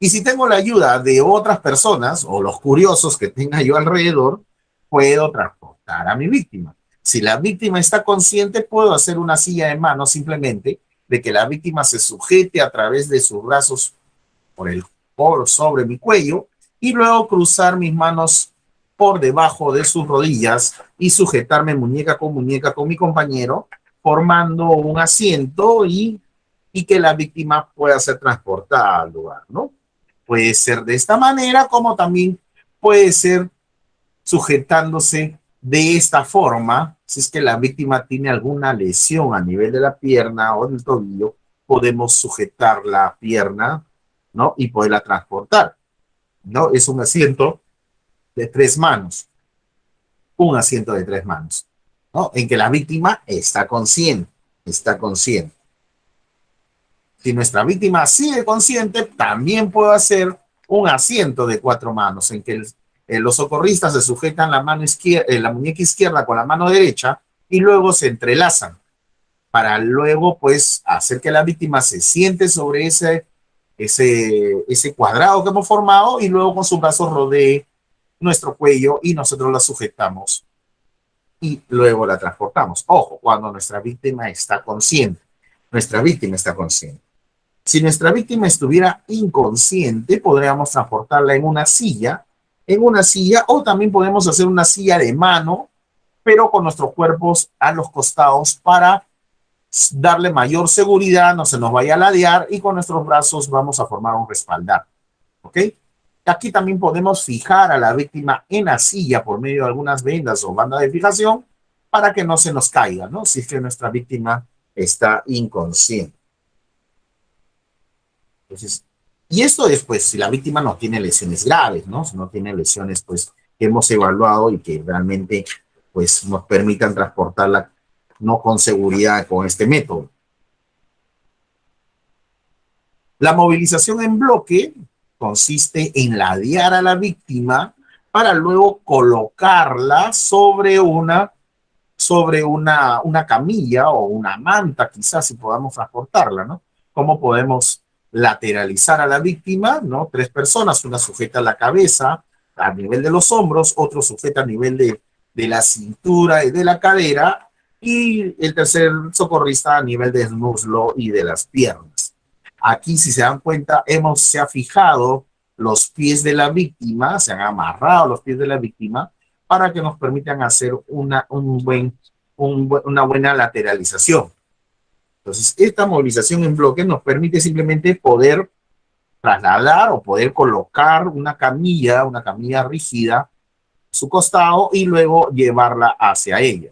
Y si tengo la ayuda de otras personas o los curiosos que tenga yo alrededor, puedo transportar a mi víctima. Si la víctima está consciente, puedo hacer una silla de mano simplemente de que la víctima se sujete a través de sus brazos por sobre mi cuello y luego cruzar mis manos por debajo de sus rodillas y sujetarme muñeca con mi compañero, formando un asiento y que la víctima pueda ser transportada al lugar, ¿no? Puede ser de esta manera, como también puede ser sujetándose de esta forma. Si es que la víctima tiene alguna lesión a nivel de la pierna o del tobillo, podemos sujetar la pierna, ¿no? Y poderla transportar, ¿no? Es un asiento de 3 manos, un asiento de 3 manos, ¿no? En que la víctima está consciente, está consciente. Si nuestra víctima sigue consciente, también puedo hacer un asiento de 4 manos en que los socorristas se sujetan la mano izquierda, la muñeca izquierda con la mano derecha y luego se entrelazan para luego pues hacer que la víctima se siente sobre ese cuadrado que hemos formado y luego con sus brazos rodee nuestro cuello y nosotros la sujetamos y luego la transportamos. Ojo, cuando nuestra víctima está consciente. Nuestra víctima está consciente. Si nuestra víctima estuviera inconsciente, podríamos transportarla en una silla, o también podemos hacer una silla de mano, pero con nuestros cuerpos a los costados para darle mayor seguridad, no se nos vaya a ladear y con nuestros brazos vamos a formar un respaldar. ¿Ok? Aquí también podemos fijar a la víctima en la silla por medio de algunas vendas o bandas de fijación para que no se nos caiga, ¿no? Si es que nuestra víctima está inconsciente. Entonces, Y esto es, pues, si la víctima no tiene lesiones graves, ¿no? Si no tiene lesiones, pues, que hemos evaluado y que realmente, pues, nos permitan transportarla, no con seguridad con este método. La movilización en bloque consiste en ladear a la víctima para luego colocarla sobre una camilla o una manta, quizás, si podamos transportarla, ¿no? ¿Cómo podemos lateralizar a la víctima, ¿no? 3 personas, una sujeta la cabeza a nivel de los hombros, otro sujeta a nivel de la cintura y de la cadera, y el tercer socorrista a nivel del muslo y de las piernas. Aquí, si se dan cuenta, se ha fijado los pies de la víctima, se han amarrado los pies de la víctima para que nos permitan hacer una buena lateralización. Entonces, esta movilización en bloque nos permite simplemente poder trasladar o poder colocar una camilla rígida a su costado y luego llevarla hacia ella.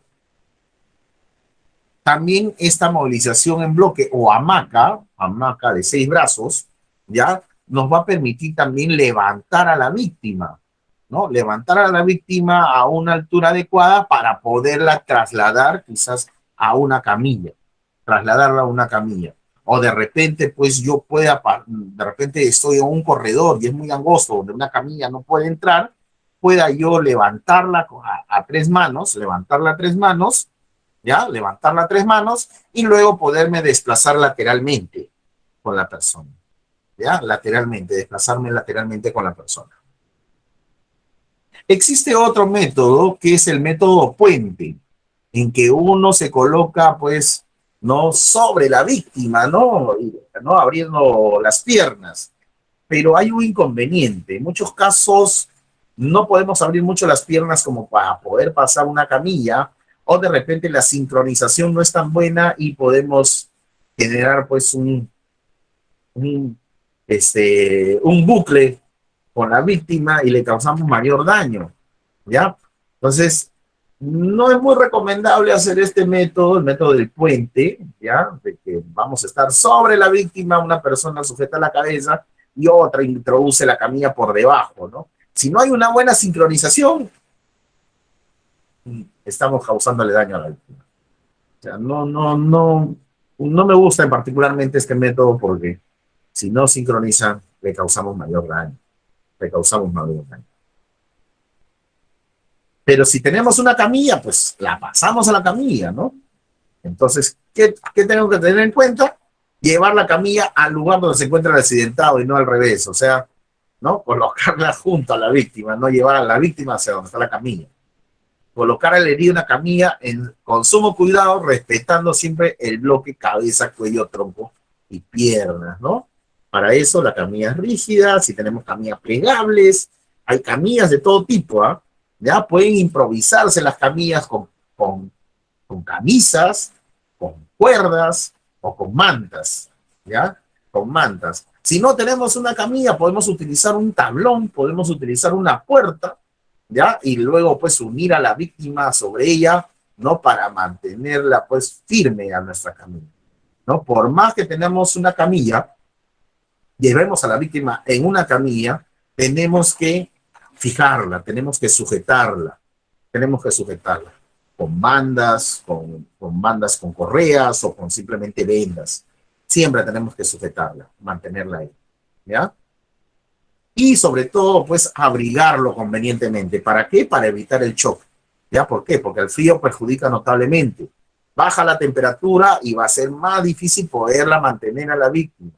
También esta movilización en bloque o hamaca de 6 brazos, ya nos va a permitir también levantar a la víctima, ¿no? Levantar a la víctima a una altura adecuada para poderla trasladar quizás a una camilla, trasladarla a una camilla. O de repente, pues de repente estoy en un corredor y es muy angosto, donde una camilla no puede entrar, pueda yo levantarla a 3 manos, ¿ya? Levantarla a 3 manos y luego poderme desplazar lateralmente con la persona, ¿ya? Desplazarme lateralmente con la persona. Existe otro método que es el método puente, en que uno se coloca, pues, no sobre la víctima, ¿no? Abriendo las piernas. Pero hay un inconveniente. En muchos casos no podemos abrir mucho las piernas como para poder pasar una camilla, o de repente la sincronización no es tan buena y podemos generar, pues, un, un bucle con la víctima y le causamos mayor daño, ¿ya? Entonces, no es muy recomendable hacer este método, el método del puente, ¿ya? De que vamos a estar sobre la víctima, una persona sujeta la cabeza y otra introduce la camilla por debajo, ¿no? Si no hay una buena sincronización, estamos causándole daño a la víctima. O sea, no me gusta particularmente este método porque si no sincronizan, le causamos mayor daño. Pero si tenemos una camilla, pues la pasamos a la camilla, ¿no? Entonces, ¿qué tengo que tener en cuenta? Llevar la camilla al lugar donde se encuentra el accidentado y no al revés. O sea, ¿no? Colocarla junto a la víctima, no llevar a la víctima hacia donde está la camilla. Colocar al herido una camilla con sumo cuidado, respetando siempre el bloque cabeza, cuello, tronco y piernas, ¿no? Para eso la camilla es rígida, si tenemos camillas plegables, hay camillas de todo tipo, ¿ah? Ya pueden improvisarse las camillas con camisas, con cuerdas o con mantas, ¿ya? Con mantas. Si no tenemos una camilla, podemos utilizar un tablón, podemos utilizar una puerta, ¿ya? Y luego, pues, unir a la víctima sobre ella, ¿no? Para mantenerla, pues, firme a nuestra camilla, ¿no? Por más que tenemos una camilla, llevemos a la víctima en una camilla, tenemos que fijarla, tenemos que sujetarla con bandas, con correas o con simplemente vendas. Siempre tenemos que sujetarla, mantenerla ahí, ¿ya? Y sobre todo, pues, abrigarlo convenientemente. ¿Para qué? Para evitar el choque. ¿Ya? ¿Por qué? Porque el frío perjudica notablemente. Baja la temperatura y va a ser más difícil poderla mantener a la víctima.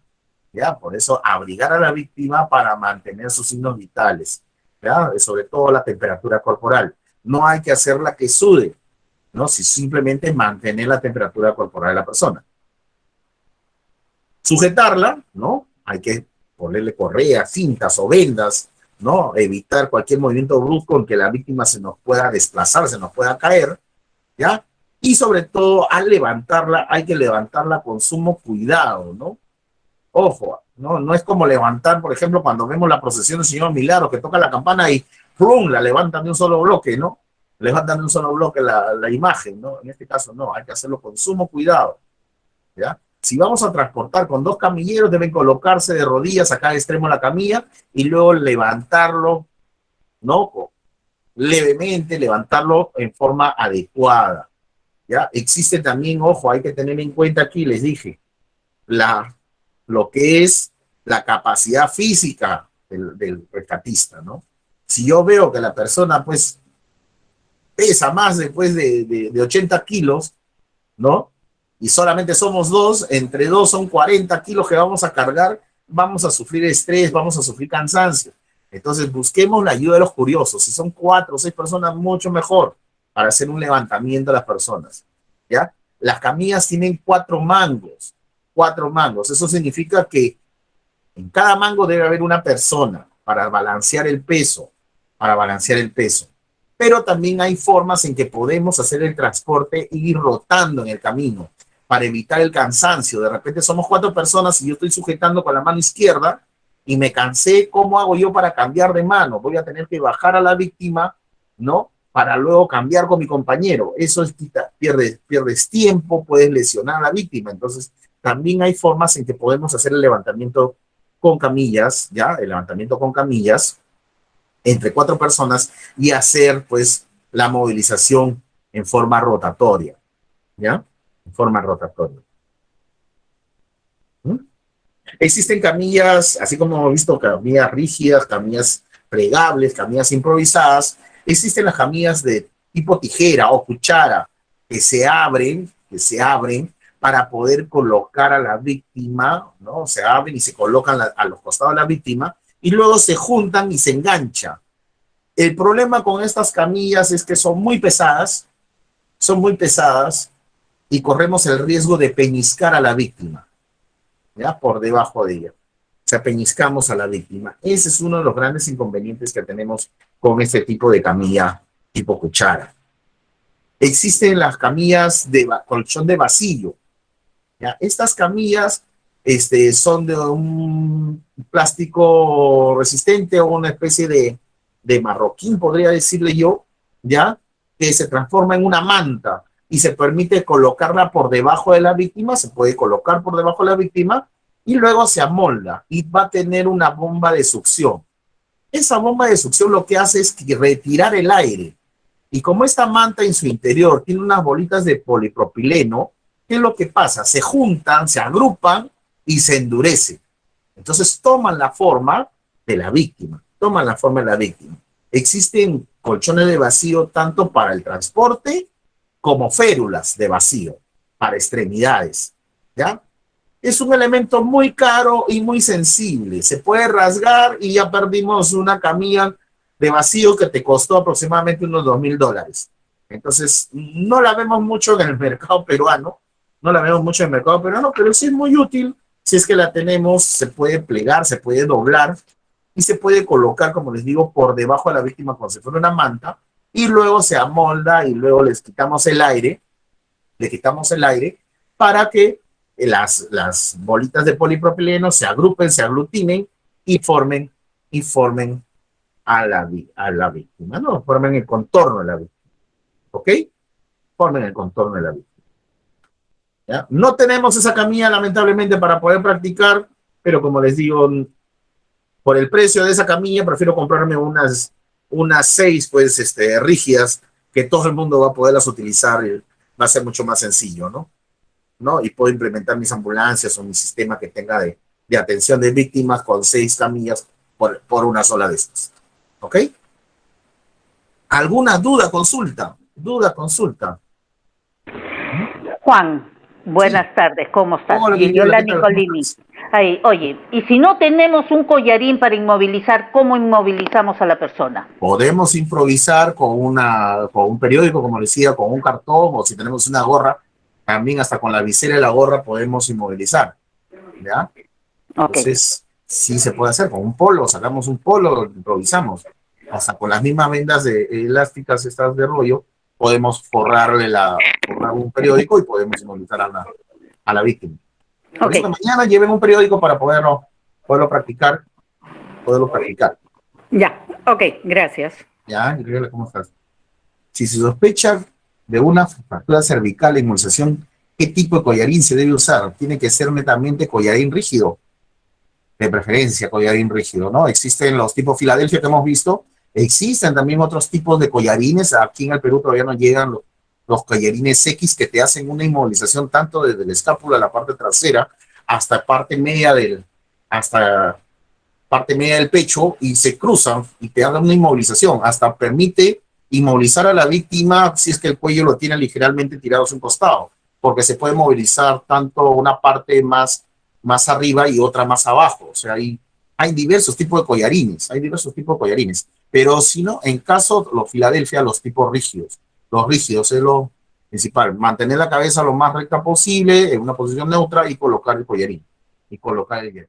¿Ya? Por eso, abrigar a la víctima para mantener sus signos vitales. ¿Ya? Sobre todo la temperatura corporal. No hay que hacerla que sude, ¿no? Si simplemente mantener la temperatura corporal de la persona. Sujetarla, ¿no? Hay que ponerle correas, cintas o vendas, ¿no? Evitar cualquier movimiento brusco en que la víctima se nos pueda desplazar, se nos pueda caer, ¿ya? Y sobre todo, al levantarla, hay que levantarla con sumo cuidado, ¿no? Ojo, ¿no? No es como levantar, por ejemplo, cuando vemos la procesión del Señor Milagro, que toca la campana y ¡prum!, la levantan de un solo bloque, ¿no? Levantan de un solo bloque la imagen, ¿no? En este caso, no, hay que hacerlo con sumo cuidado, ¿ya? Si vamos a transportar con 2 camilleros, deben colocarse de rodillas a cada extremo de la camilla y luego levantarlo, ¿no? Levemente, levantarlo en forma adecuada, ¿ya? Existe también, ojo, hay que tener en cuenta aquí, les dije, lo que es la capacidad física del rescatista, ¿no? Si yo veo que la persona, pues, pesa más después de 80 kilos, ¿no? Y solamente somos 2, entre 2 son 40 kilos que vamos a cargar, vamos a sufrir estrés, vamos a sufrir cansancio. Entonces busquemos la ayuda de los curiosos. Si son 4 o 6 personas, mucho mejor para hacer un levantamiento de las personas, ¿ya? Las camillas tienen 4 mangos, 4 mangos. Eso significa que en cada mango debe haber una persona para balancear el peso, para balancear el peso. Pero también hay formas en que podemos hacer el transporte e ir rotando en el camino para evitar el cansancio. De repente somos 4 personas y yo estoy sujetando con la mano izquierda y me cansé. ¿Cómo hago yo para cambiar de mano? Voy a tener que bajar a la víctima, ¿no? Para luego cambiar con mi compañero. Eso es, pierdes tiempo, puedes lesionar a la víctima. Entonces, también hay formas en que podemos hacer el levantamiento con camillas, ¿ya? El levantamiento con camillas entre 4 personas y hacer, pues, la movilización en forma rotatoria, ¿ya? En forma rotatoria. ¿Mm? Existen camillas, así como hemos visto, camillas rígidas, camillas plegables, camillas improvisadas. Existen las camillas de tipo tijera o cuchara que se abren para poder colocar a la víctima, ¿no? Se abren y se colocan a los costados de la víctima y luego se juntan y se enganchan. El problema con estas camillas es que son muy pesadas y corremos el riesgo de peñiscar a la víctima, ¿ya? Por debajo de ella. O sea, peñiscamos a la víctima. Ese es uno de los grandes inconvenientes que tenemos con este tipo de camilla tipo cuchara. Existen las camillas de colchón de vasillo, ¿ya? Estas camillas son de un plástico resistente o una especie de marroquín, podría decirle yo, ¿ya? Que se transforma en una manta y se permite colocarla por debajo de la víctima, se puede colocar por debajo de la víctima y luego se amolda y va a tener una bomba de succión. Esa bomba de succión lo que hace es retirar el aire. Y como esta manta en su interior tiene unas bolitas de polipropileno, ¿qué es lo que pasa? Se juntan, se agrupan y se endurece. Entonces toman la forma de la víctima. Existen colchones de vacío tanto para el transporte como férulas de vacío para extremidades, ¿ya? Es un elemento muy caro y muy sensible. Se puede rasgar y ya perdimos una camilla de vacío que te costó aproximadamente unos $2,000. Entonces, no la vemos mucho en el mercado peruano, pero sí es muy útil. Si es que la tenemos, se puede plegar, se puede doblar y se puede colocar, como les digo, por debajo de la víctima como si fuera una manta y luego se amolda y luego le quitamos el aire para que las bolitas de polipropileno se agrupen, se aglutinen y formen a la víctima, ¿no? Formen el contorno de la víctima, ¿ok? Formen el contorno de la víctima. ¿Ya? No tenemos esa camilla, lamentablemente, para poder practicar, pero como les digo, por el precio de esa camilla, prefiero comprarme unas 6, pues, rígidas, que todo el mundo va a poderlas utilizar y va a ser mucho más sencillo, ¿no? Y puedo implementar mis ambulancias o mi sistema que tenga de atención de víctimas con 6 camillas por una sola de estas. ¿Ok? ¿Alguna duda, consulta? Juan, buenas tardes, ¿cómo estás? Hola, Yola Nicolini. Ay, oye, y si no tenemos un collarín para inmovilizar, ¿cómo inmovilizamos a la persona? Podemos improvisar con un periódico, como decía, con un cartón, o si tenemos una gorra, también hasta con la visera de la gorra podemos inmovilizar, ¿ya? Okay. Entonces, sí se puede hacer con un polo, sacamos un polo, improvisamos. Hasta con las mismas vendas elásticas estas de rollo, podemos forrar un periódico y podemos inmovilizar a la víctima. Por eso mañana lleven un periódico para poderlo practicar. Ya, ok, gracias. Ya, ¿cómo estás? Si se sospecha de una fractura cervical, la inmunización ¿Qué tipo de collarín se debe usar? Tiene que ser netamente collarín rígido, de preferencia collarín rígido, ¿no? Existen los tipos Filadelfia que hemos visto, existen también otros tipos de collarines, aquí en el Perú todavía no llegan los collarines X que te hacen una inmovilización tanto desde la escápula, la parte trasera, hasta hasta parte media del pecho y se cruzan y te hagan una inmovilización, hasta permite inmovilizar a la víctima si es que el cuello lo tiene ligeramente tirado hacia un costado, porque se puede movilizar tanto una parte más arriba y otra más abajo, o sea, hay diversos tipos de collarines, pero si no, en caso, los Filadelfia, los rígidos es lo principal, mantener la cabeza lo más recta posible, en una posición neutra y colocar el collarín, y colocar el